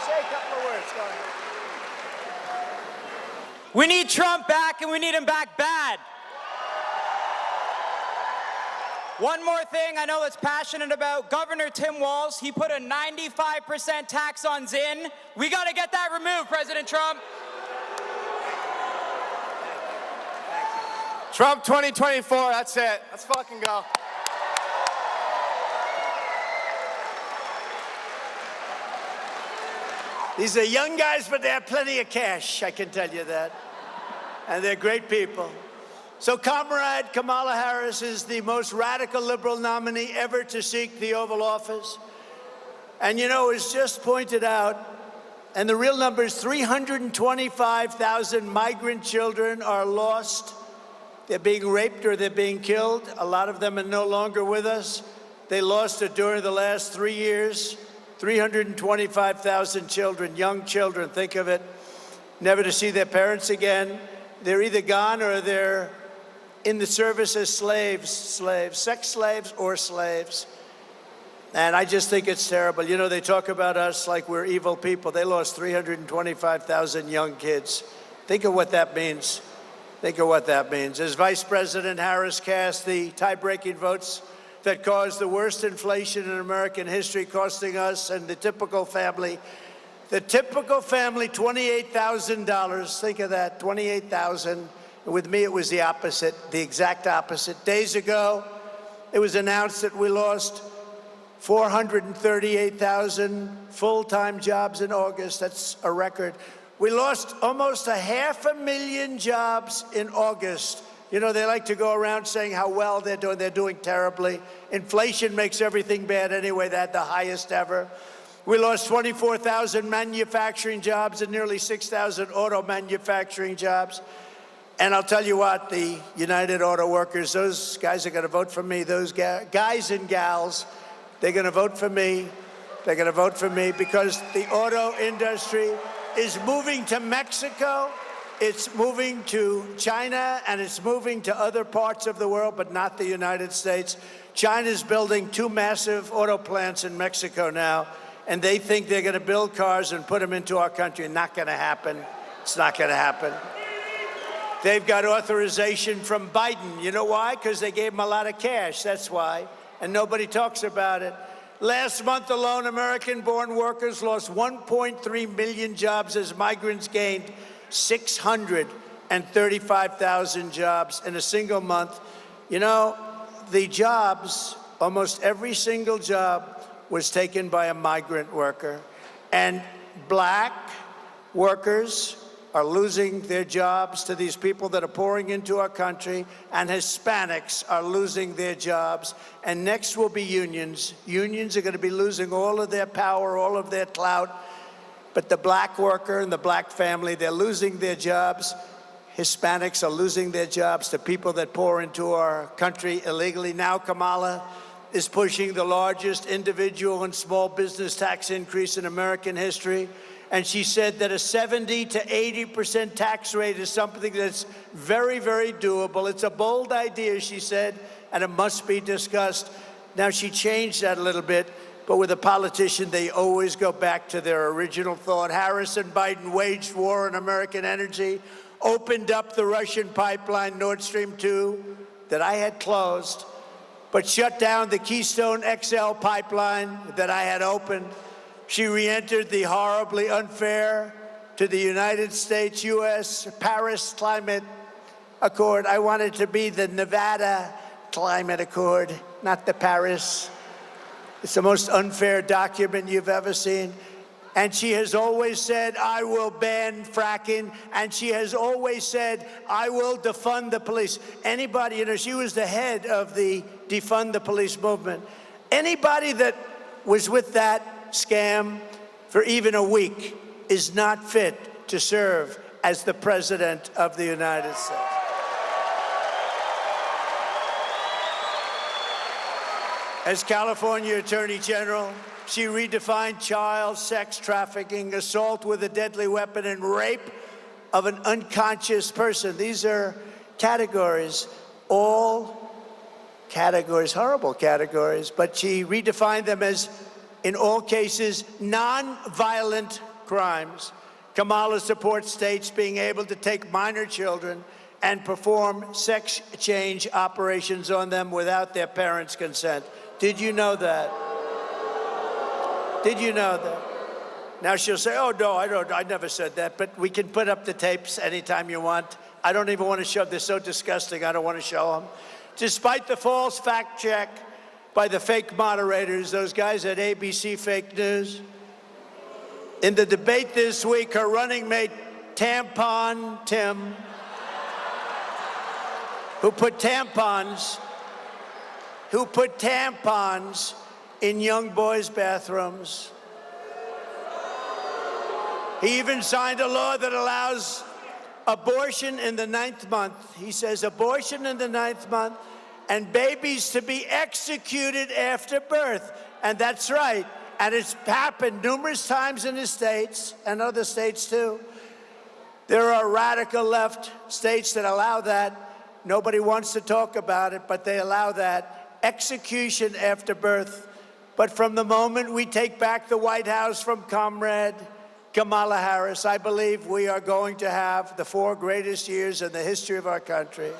Speaker 1: Say a couple of words. Go ahead.
Speaker 11: We need Trump back, and we need him back bad. One more thing I know that's passionate about, Governor Tim Walz, he put a 95% tax on Zinn. We got to get that removed, President Trump.
Speaker 10: Trump 2024, that's it. Let's fucking go.
Speaker 1: These are young guys, but they have plenty of cash, I can tell you that. And they're great people. So Comrade Kamala Harris is the most radical liberal nominee ever to seek the Oval Office. And you know, it's just pointed out, and the real number is 325,000 migrant children are lost. They're being raped or they're being killed. A lot of them are no longer with us. They lost it during the last 3 years. 325,000 children, young children, think of it, never to see their parents again. They're either gone or they're in the service as slaves, sex slaves or slaves. And I just think it's terrible. You know, they talk about us like we're evil people. They lost 325,000 young kids. Think of what that means. Think of what that means. As Vice President Harris cast the tie-breaking votes that caused the worst inflation in American history, costing us and the typical family $28,000. Think of that, $28,000. With me, it was the opposite, the exact opposite. Days ago, it was announced that we lost 438,000 full-time jobs in August. That's a record. We lost almost 500,000 jobs in August. You know, they like to go around saying how well they're doing. They're doing terribly. Inflation makes everything bad anyway. They had the highest ever. We lost 24,000 manufacturing jobs and nearly 6,000 auto manufacturing jobs. And I'll tell you what, the United Auto Workers, those guys are going to vote for me. Those guys and gals, they're going to vote for me. They're going to vote for me because the auto industry is moving to Mexico, it's moving to China, and it's moving to other parts of the world, but not the United States. China's building 2 massive auto plants in Mexico now, and they think they're going to build cars and put them into our country. Not going to happen. It's not going to happen. They've got authorization from Biden. You know why? Because they gave him a lot of cash. That's why. And nobody talks about it. Last month alone, American-born workers lost 1.3 million jobs as migrants gained 635,000 jobs in a single month. You know, the jobs, almost every single job was taken by a migrant worker. And black workers are losing their jobs to these people that are pouring into our country, and Hispanics are losing their jobs. And next will be unions. Unions are going to be losing all of their power, all of their clout. But the black worker and the black family, they're losing their jobs. Hispanics are losing their jobs to people that pour into our country illegally. Now Kamala is pushing the largest individual and small business tax increase in American history. And she said that a 70 to 80% tax rate is something that's very, very doable. It's a bold idea, she said, and it must be discussed. Now, she changed that a little bit, but with a politician, they always go back to their original thought. Harris and Biden waged war on American energy, opened up the Russian pipeline, Nord Stream 2, that I had closed, but shut down the Keystone XL pipeline that I had opened. She re-entered the horribly unfair to the United States, U.S. Paris Climate Accord. I want it to be the Nevada Climate Accord, not the Paris. It's the most unfair document you've ever seen. And she has always said, I will ban fracking. And she has always said, I will defund the police. Anybody, you know, she was the head of the defund the police movement. Anybody that was with that scam for even a week is not fit to serve as the President of the United States. As California Attorney General, she redefined child sex trafficking, assault with a deadly weapon, and rape of an unconscious person. These are categories, all categories, horrible categories, but she redefined them as, in all cases, non-violent crimes. Kamala supports states being able to take minor children and perform sex change operations on them without their parents' consent. Did you know that? Did you know that? Now she'll say, oh, no, I never said that, but we can put up the tapes anytime you want. I don't even want to show them. They're so disgusting, I don't want to show them. Despite the false fact check by the fake moderators, those guys at ABC Fake News. In the debate this week, her running mate, Tampon Tim, who put tampons in young boys' bathrooms. He even signed a law that allows abortion in the 9th month. He says abortion in the 9th month, and babies to be executed after birth. And that's right. And it's happened numerous times in the states and other states too. There are radical left states that allow that. Nobody wants to talk about it, but they allow that. Execution after birth. But from the moment we take back the White House from Comrade Kamala Harris, I believe we are going to have the 4 greatest years in the history of our country.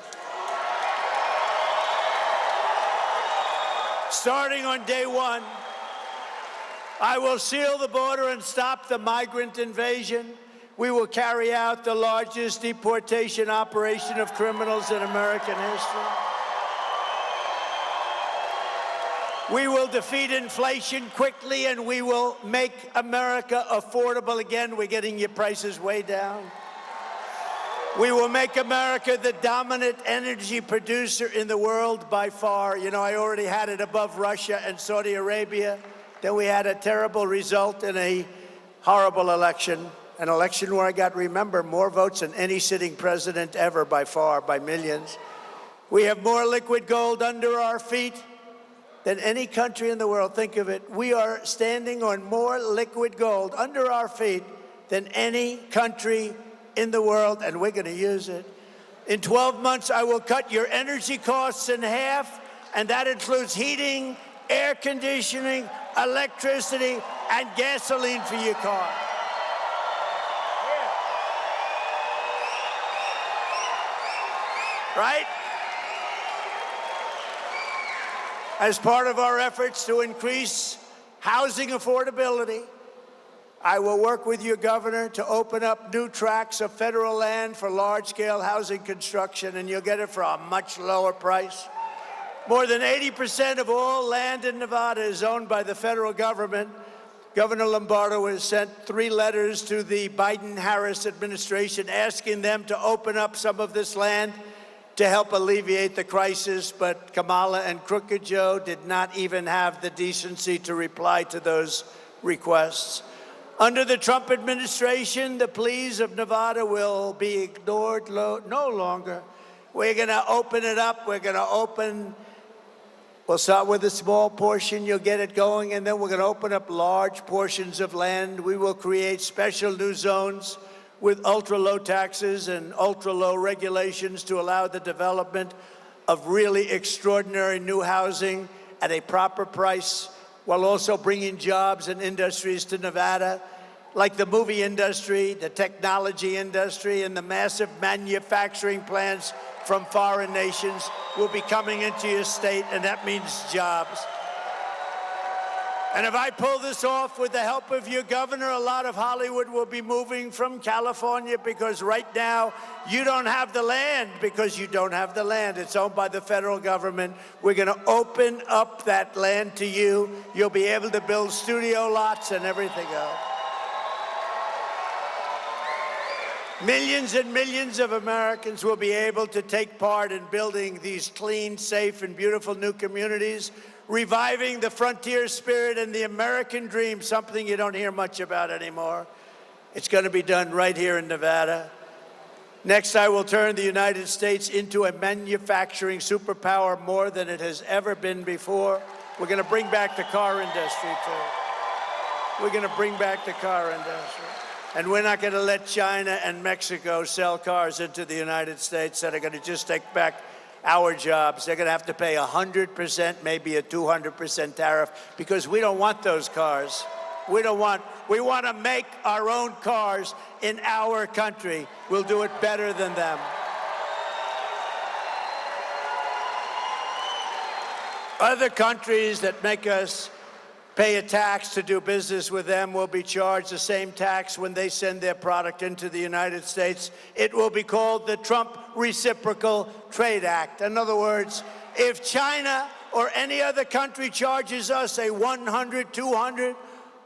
Speaker 1: Starting on day 1, I will seal the border and stop the migrant invasion. We will carry out the largest deportation operation of criminals in American history. We will defeat inflation quickly, and we will make America affordable again. We're getting your prices way down. We will make America the dominant energy producer in the world by far. You know, I already had it above Russia and Saudi Arabia. Then we had a terrible result in a horrible election, an election where I got, remember, more votes than any sitting president ever by far, by millions. We have more liquid gold under our feet than any country in the world. Think of it. We are standing on more liquid gold under our feet than any country in the world, and we're going to use it. In 12 months, I will cut your energy costs in half, and that includes heating, air conditioning, electricity, and gasoline for your car. Right? As part of our efforts to increase housing affordability, I will work with your governor to open up new tracts of federal land for large-scale housing construction, and you'll get it for a much lower price. More than 80% of all land in Nevada is owned by the federal government. Governor Lombardo has sent 3 letters to the Biden-Harris administration asking them to open up some of this land to help alleviate the crisis, but Kamala and Crooked Joe did not even have the decency to reply to those requests. Under the Trump administration, the pleas of Nevada will be ignored no longer. We're going to open it up. We'll start with a small portion. You'll get it going, and then we're going to open up large portions of land. We will create special new zones with ultra-low taxes and ultra-low regulations to allow the development of really extraordinary new housing at a proper price, while also bringing jobs and industries to Nevada, like the movie industry, the technology industry, and the massive manufacturing plants from foreign nations will be coming into your state, and that means jobs. And if I pull this off with the help of your governor, a lot of Hollywood will be moving from California, because right now you don't have the land, because you don't have the land. It's owned by the federal government. We're going to open up that land to you. You'll be able to build studio lots and everything else. Millions and millions of Americans will be able to take part in building these clean, safe, and beautiful new communities, reviving the frontier spirit and the American dream, something you don't hear much about anymore. It's going to be done right here in Nevada. Next, I will turn the United States into a manufacturing superpower more than it has ever been before. We're going to bring back the car industry, too. We're going to bring back the car industry. And we're not going to let China and Mexico sell cars into the United States that are going to just take back our jobs. They're going to have to pay 100%, maybe a 200% tariff, because we don't want those cars. We want to make our own cars in our country. We'll do it better than them. Other countries that make us pay a tax to do business with them will be charged the same tax when they send their product into the United States. It will be called the Trump Reciprocal Trade Act. In other words, if China or any other country charges us a 100, 200,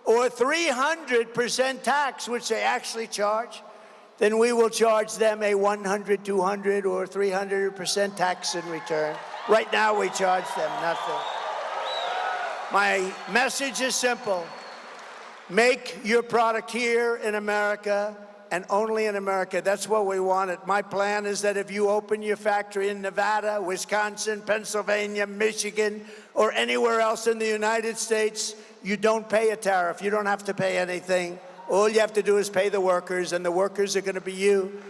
Speaker 1: or 300% tax, which they actually charge, then we will charge them a 100, 200, or 300% tax in return. Right now, we charge them nothing. My message is simple. Make your product here in America and only in America. That's what we want. My plan is that if you open your factory in Nevada, Wisconsin, Pennsylvania, Michigan, or anywhere else in the United States, you don't pay a tariff. You don't have to pay anything. All you have to do is pay the workers, and the workers are going to be you.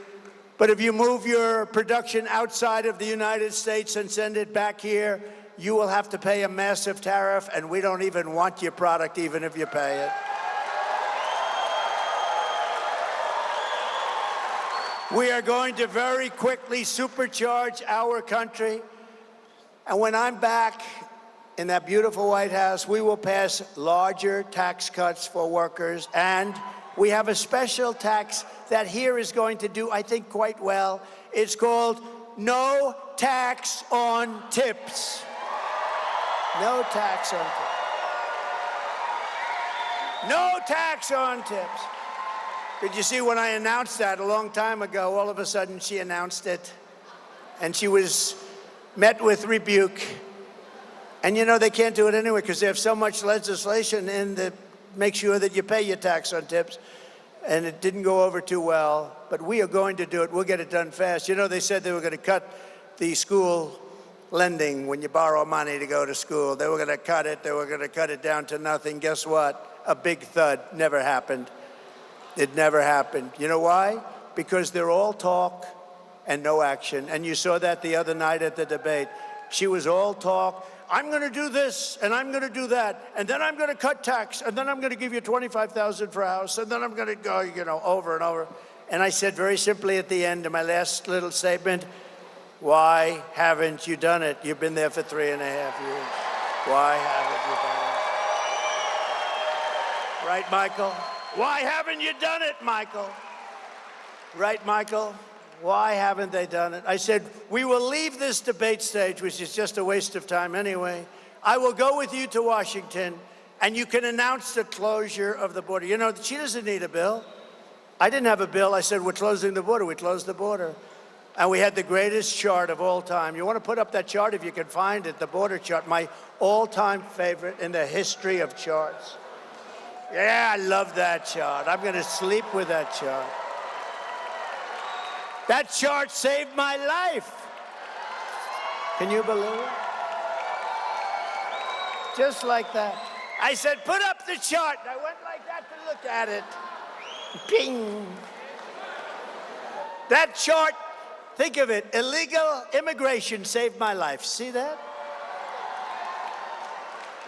Speaker 1: But if you move your production outside of the United States and send it back here, you will have to pay a massive tariff, and we don't even want your product, even if you pay it. We are going to very quickly supercharge our country. And when I'm back in that beautiful White House, we will pass larger tax cuts for workers. And we have a special tax that here is going to do, I think, quite well. It's called no tax on tips. No tax on tips. No tax on tips. Did you see when I announced that a long time ago, all of a sudden she announced it, and she was met with rebuke. And you know, they can't do it anyway because they have so much legislation in that makes sure that you pay your tax on tips. And it didn't go over too well, but we are going to do it. We'll get it done fast. You know, they said they were going to cut the school lending when you borrow money to go to school. They were going to cut it. They were going to cut it down to nothing. Guess what? A big thud. Never happened. It never happened. You know why? Because they're all talk and no action. And you saw that the other night at the debate. She was all talk. I'm going to do this, and I'm going to do that, and then I'm going to cut tax, and then I'm going to give you $25,000 for a house, and then I'm going to go, you know, over and over. And I said very simply at the end of my last little statement, why haven't you done it? You've been there for 3.5 years. Why haven't you done it? Right, Michael? Why haven't you done it, Michael? Right, Michael? Why haven't they done it? I said, we will leave this debate stage, which is just a waste of time anyway. I will go with you to Washington, and you can announce the closure of the border. You know, she doesn't need a bill. I didn't have a bill. I said, we're closing the border. We closed the border. And we had the greatest chart of all time. You want to put up that chart if you can find it, the border chart, my all-time favorite in the history of charts. Yeah, I love that chart. I'm going to sleep with that chart. That chart saved my life. Can you believe it? Just like that. I said, put up the chart. And I went like that to look at it. Ping. That chart, think of it, illegal immigration saved my life. See that?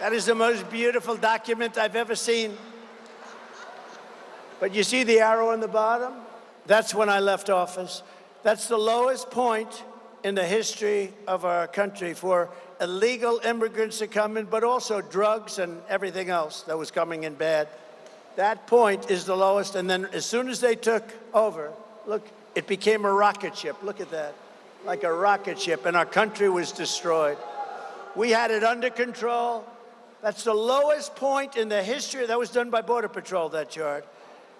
Speaker 1: That is the most beautiful document I've ever seen. But you see the arrow on the bottom? That's when I left office. That's the lowest point in the history of our country for illegal immigrants to come in, but also drugs and everything else that was coming in bad. That point is the lowest, and then as soon as they took over, look, it became a rocket ship. Look at that, like a rocket ship, and our country was destroyed. We had it under control. That's the lowest point in the history. That was done by Border Patrol, that chart.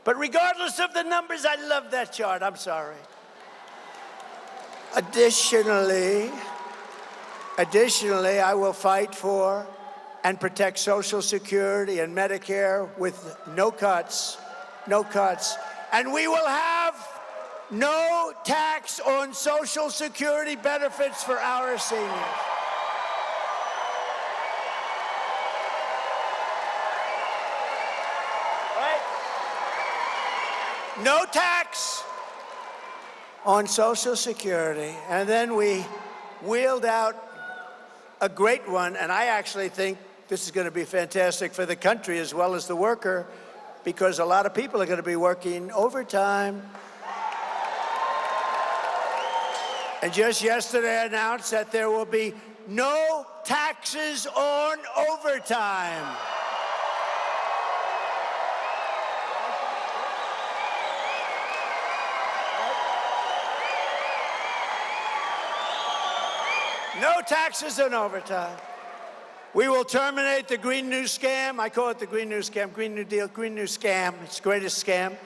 Speaker 1: But regardless of the numbers, I love that chart. I'm sorry. Additionally, I will fight for and protect Social Security and Medicare with no cuts, no cuts. And we will have no tax on Social Security benefits for our seniors. No tax on Social Security. And then we wheeled out a great one, and I actually think this is going to be fantastic for the country as well as the worker, because a lot of people are going to be working overtime. And just yesterday I announced that there will be no taxes on overtime. No taxes on overtime. We will terminate the Green New Scam. I call it the Green New Scam, Green New Deal, Green New Scam. It's the greatest scam.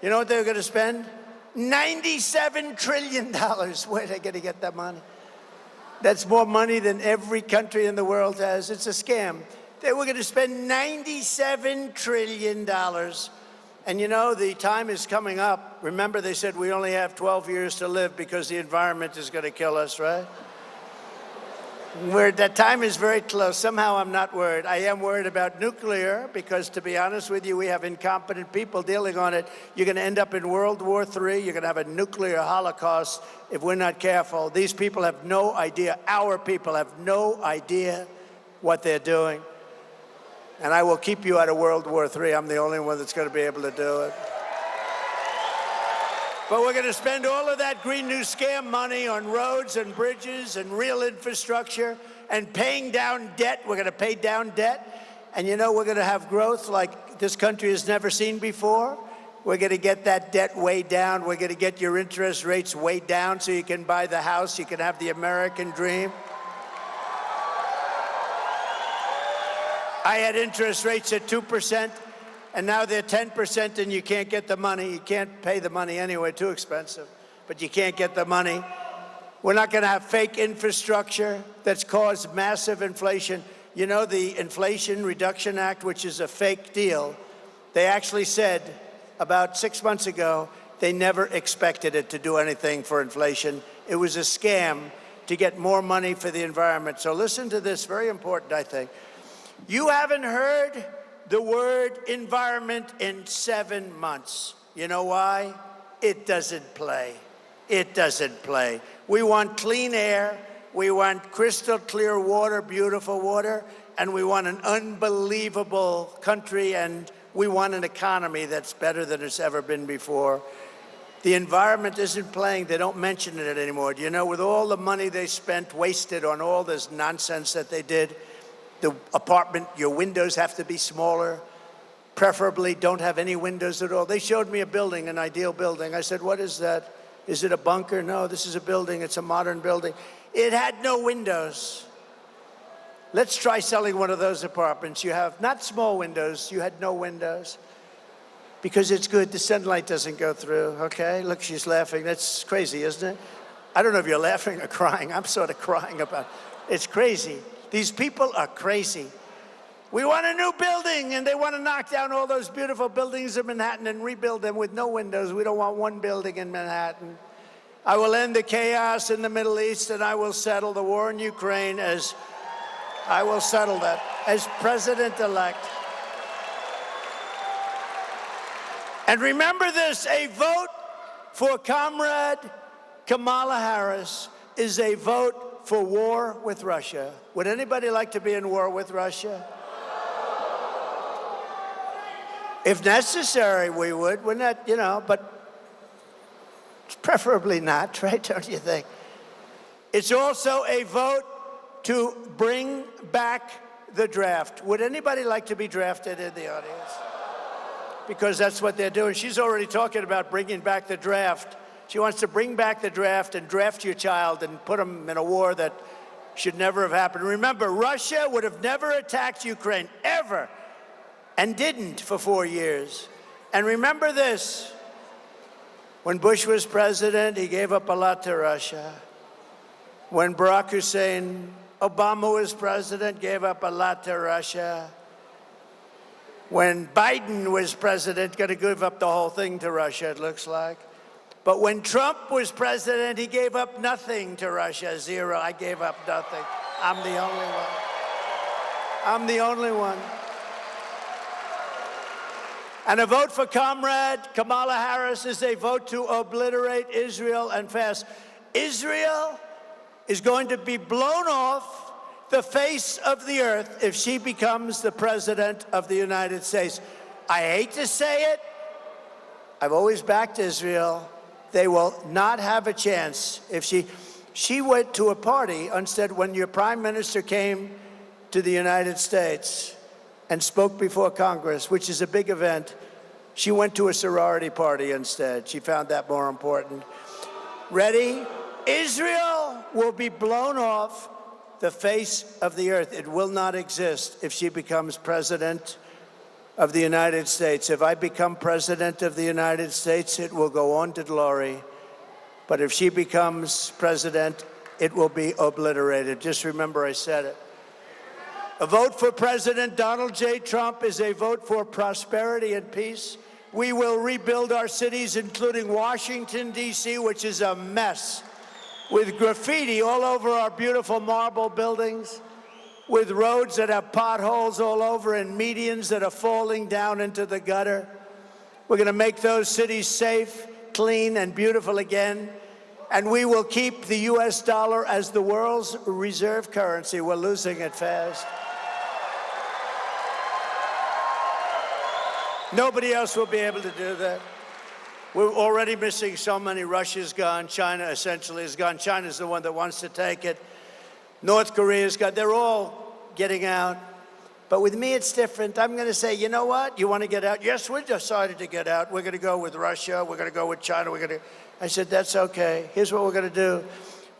Speaker 1: You know what they're going to spend? $97 trillion. Where are they going to get that money? That's more money than every country in the world has. It's a scam. They were going to spend $97 trillion. And you know, the time is coming up. Remember, they said we only have 12 years to live because the environment is going to kill us, right? That time is very close. Somehow I'm not worried. I am worried about nuclear because, to be honest with you, we have incompetent people dealing on it. You're going to end up in World War III. You're going to have a nuclear holocaust if we're not careful. These people have no idea. Our people have no idea what they're doing. And I will keep you out of World War III. I'm the only one that's going to be able to do it. But we're going to spend all of that Green New Scam money on roads and bridges and real infrastructure and paying down debt. We're going to pay down debt. And you know, we're going to have growth like this country has never seen before. We're going to get that debt way down. We're going to get your interest rates way down so you can buy the house. You can have the American dream. I had interest rates at 2%, and now they're 10%, and you can't get the money. You can't pay the money anyway, too expensive, but you can't get the money. We're not going to have fake infrastructure that's caused massive inflation. You know, the Inflation Reduction Act, which is a fake deal, they actually said about 6 months ago they never expected it to do anything for inflation. It was a scam to get more money for the environment. So listen to this, very important, I think. You haven't heard the word environment in 7 months. You know why? It doesn't play. It doesn't play. We want clean air, we want crystal clear water, beautiful water, and we want an unbelievable country, and we want an economy that's better than it's ever been before. The environment isn't playing. They don't mention it anymore. Do you know, with all the money they spent, wasted on all this nonsense that they did, the apartment, your windows have to be smaller, preferably don't have any windows at all. They showed me a building, an ideal building. I said, what is that? Is it a bunker? No, this is a building. It's a modern building. It had no windows. Let's try selling one of those apartments. You have not small windows. You had no windows. Because it's good, the sunlight doesn't go through, okay? Look, she's laughing. That's crazy, isn't it? I don't know if you're laughing or crying. I'm sort of crying about it. It's crazy. These people are crazy. We want a new building, and they want to knock down all those beautiful buildings in Manhattan and rebuild them with no windows. We don't want one building in Manhattan. I will end the chaos in the Middle East, and I will settle the war in Ukraine as I will settle that as president-elect. And remember this, a vote for Comrade Kamala Harris is a vote for war with Russia. Would anybody like to be in war with Russia? If necessary, we would. We're not, you know, but preferably not, right? Don't you think? It's also a vote to bring back the draft. Would anybody like to be drafted in the audience? Because that's what they're doing. She's already talking about bringing back the draft. She wants to bring back the draft and draft your child and put them in a war that should never have happened. Remember, Russia would have never attacked Ukraine, ever, and didn't for 4 years. And remember this, when Bush was president, he gave up a lot to Russia. When Barack Hussein Obama was president, gave up a lot to Russia. When Biden was president, going to give up the whole thing to Russia, it looks like. But when Trump was president, he gave up nothing to Russia, zero. I gave up nothing. I'm the only one. I'm the only one. And a vote for Comrade Kamala Harris is a vote to obliterate Israel and fast. Israel is going to be blown off the face of the earth if she becomes the president of the United States. I hate to say it. I've always backed Israel. They will not have a chance if she went to a party instead when your prime minister came to the United States and spoke before Congress, which is a big event. She went to a sorority party instead. She found that more important. Ready? Israel will be blown off the face of the earth. It will not exist if she becomes president of the United States. If I become president of the United States, it will go on to glory. But if she becomes president, it will be obliterated. Just remember I said it. A vote for President Donald J. Trump is a vote for prosperity and peace. We will rebuild our cities, including Washington, D.C., which is a mess, with graffiti all over our beautiful marble buildings, with roads that have potholes all over and medians that are falling down into the gutter. We're going to make those cities safe, clean, and beautiful again. And we will keep the U.S. dollar as the world's reserve currency. We're losing it fast. Nobody else will be able to do that. We're already missing so many. Russia's gone. China essentially is gone. China's the one that wants to take it. North Korea's gone. They're all getting out. But with me, it's different. I'm going to say, you know what? You want to get out? Yes, we decided to get out. We're going to go with Russia. We're going to go with China. I said, that's okay. Here's what we're going to do.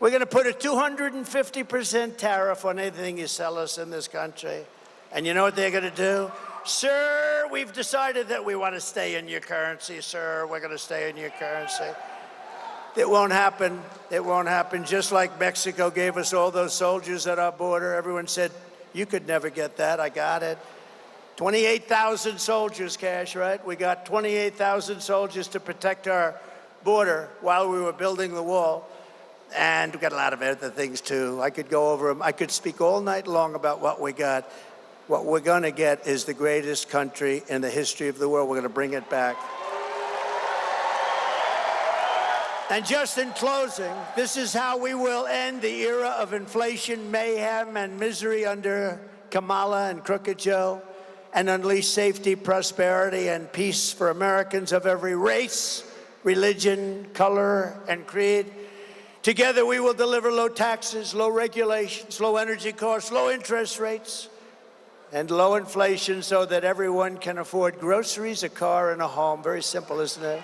Speaker 1: We're going to put a 250% tariff on anything you sell us in this country. And you know what they're going to do? Sir, we've decided that we want to stay in your currency, sir. We're going to stay in your currency. It won't happen. It won't happen. Just like Mexico gave us all those soldiers at our border. Everyone said, you could never get that. I got it. 28,000 soldiers, Cash, right? We got 28,000 soldiers to protect our border while we were building the wall. And we got a lot of other things, too. I could go over them. I could speak all night long about what we got. What we're going to get is the greatest country in the history of the world. We're going to bring it back. And just in closing, this is how we will end the era of inflation, mayhem, and misery under Kamala and Crooked Joe, and unleash safety, prosperity, and peace for Americans of every race, religion, color, and creed. Together, we will deliver low taxes, low regulations, low energy costs, low interest rates, and low inflation so that everyone can afford groceries, a car, and a home. Very simple, isn't it?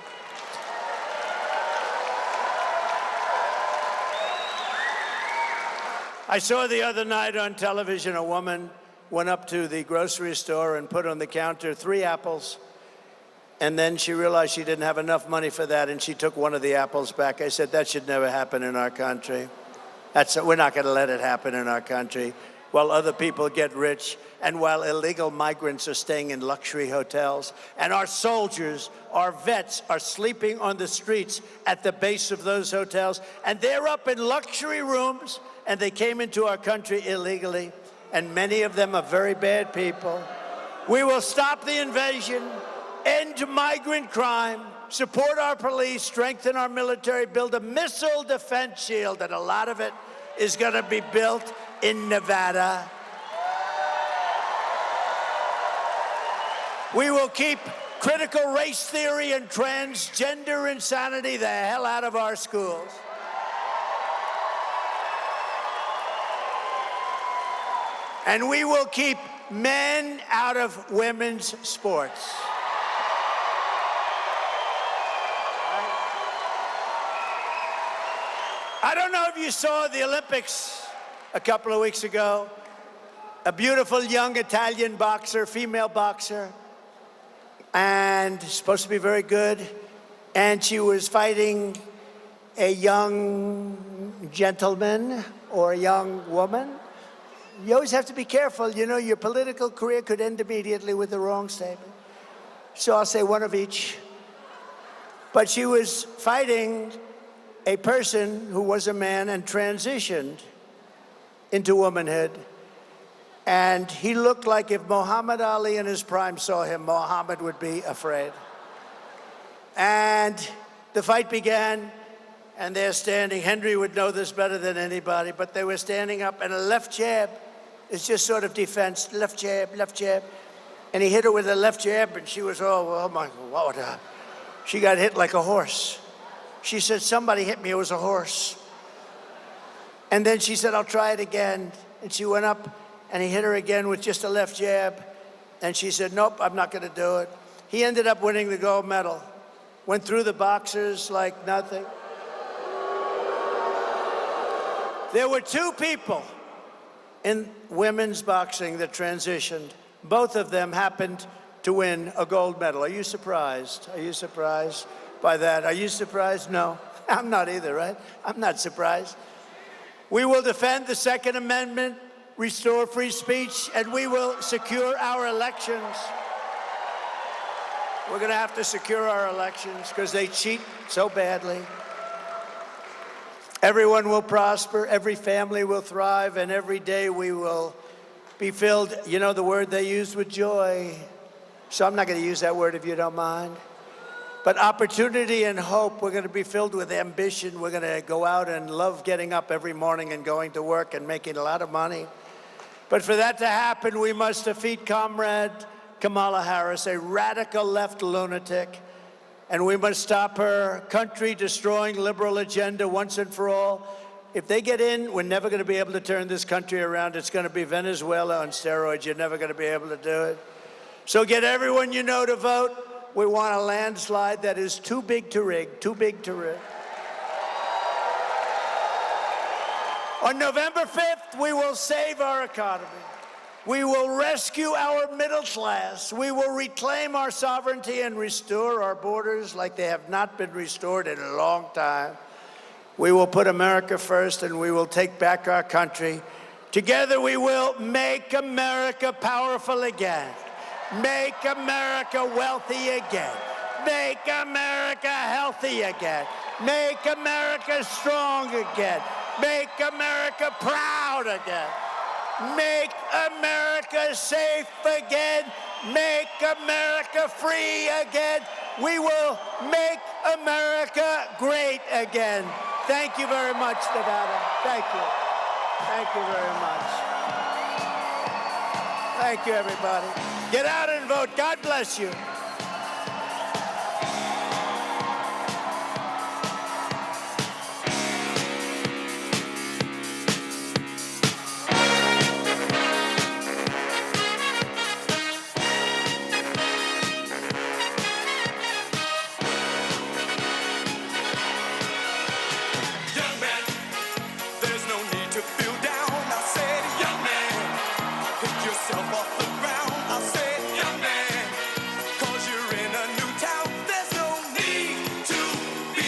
Speaker 1: I saw the other night on television a woman went up to the grocery store and put on the counter 3 apples, and then she realized she didn't have enough money for that, and she took one of the apples back. I said, that should never happen in our country. We're not going to let it happen in our country while other people get rich and while illegal migrants are staying in luxury hotels and our soldiers, our vets, are sleeping on the streets at the base of those hotels, and they're up in luxury rooms, and they came into our country illegally, and many of them are very bad people. We will stop the invasion, end migrant crime, support our police, strengthen our military, build a missile defense shield, and a lot of it is going to be built in Nevada. We will keep critical race theory and transgender insanity the hell out of our schools. And we will keep men out of women's sports. I don't know if you saw the Olympics a couple of weeks ago. A beautiful young Italian boxer, female boxer, and supposed to be very good. And she was fighting a young gentleman or a young woman. You always have to be careful. You know, your political career could end immediately with the wrong statement. So I'll say one of each. But she was fighting a person who was a man and transitioned into womanhood. And he looked like if Muhammad Ali in his prime saw him, Muhammad would be afraid. And the fight began, and they're standing. Henry would know this better than anybody, but they were standing up, and a left jab is just sort of defense, left jab, left jab. And he hit her with a left jab, and she was, oh my, what? She got hit like a horse. She said, somebody hit me, it was a horse. And then she said, I'll try it again. And she went up, and he hit her again with just a left jab. And she said, nope, I'm not going to do it. He ended up winning the gold medal. Went through the boxers like nothing. There were 2 people in women's boxing that transitioned. Both of them happened to win a gold medal. Are you surprised? Are you surprised by that? Are you surprised? No, I'm not either, right? I'm not surprised. We will defend the Second Amendment, restore free speech, and we will secure our elections. We're going to have to secure our elections because they cheat so badly. Everyone will prosper, every family will thrive, and every day we will be filled, you know the word they used, with joy. So I'm not going to use that word if you don't mind. But opportunity and hope, we're going to be filled with ambition. We're going to go out and love getting up every morning and going to work and making a lot of money. But for that to happen, we must defeat Comrade Kamala Harris, a radical left lunatic. And we must stop her country-destroying liberal agenda once and for all. If they get in, we're never going to be able to turn this country around. It's going to be Venezuela on steroids. You're never going to be able to do it. So get everyone you know to vote. We want a landslide that is too big to rig, too big to rig. On November 5th, we will save our economy. We will rescue our middle class. We will reclaim our sovereignty and restore our borders like they have not been restored in a long time. We will put America first, and we will take back our country. Together we will make America powerful again. Make America wealthy again. Make America healthy again. Make America strong again. Make America proud again. Make America safe again. Make America free again. We will make America great again. Thank you very much, Nevada. Thank you. Thank you very much. Thank you, everybody. Get out and vote. God bless you.
Speaker 12: There's no need to feel down. I said, young man, pick yourself up.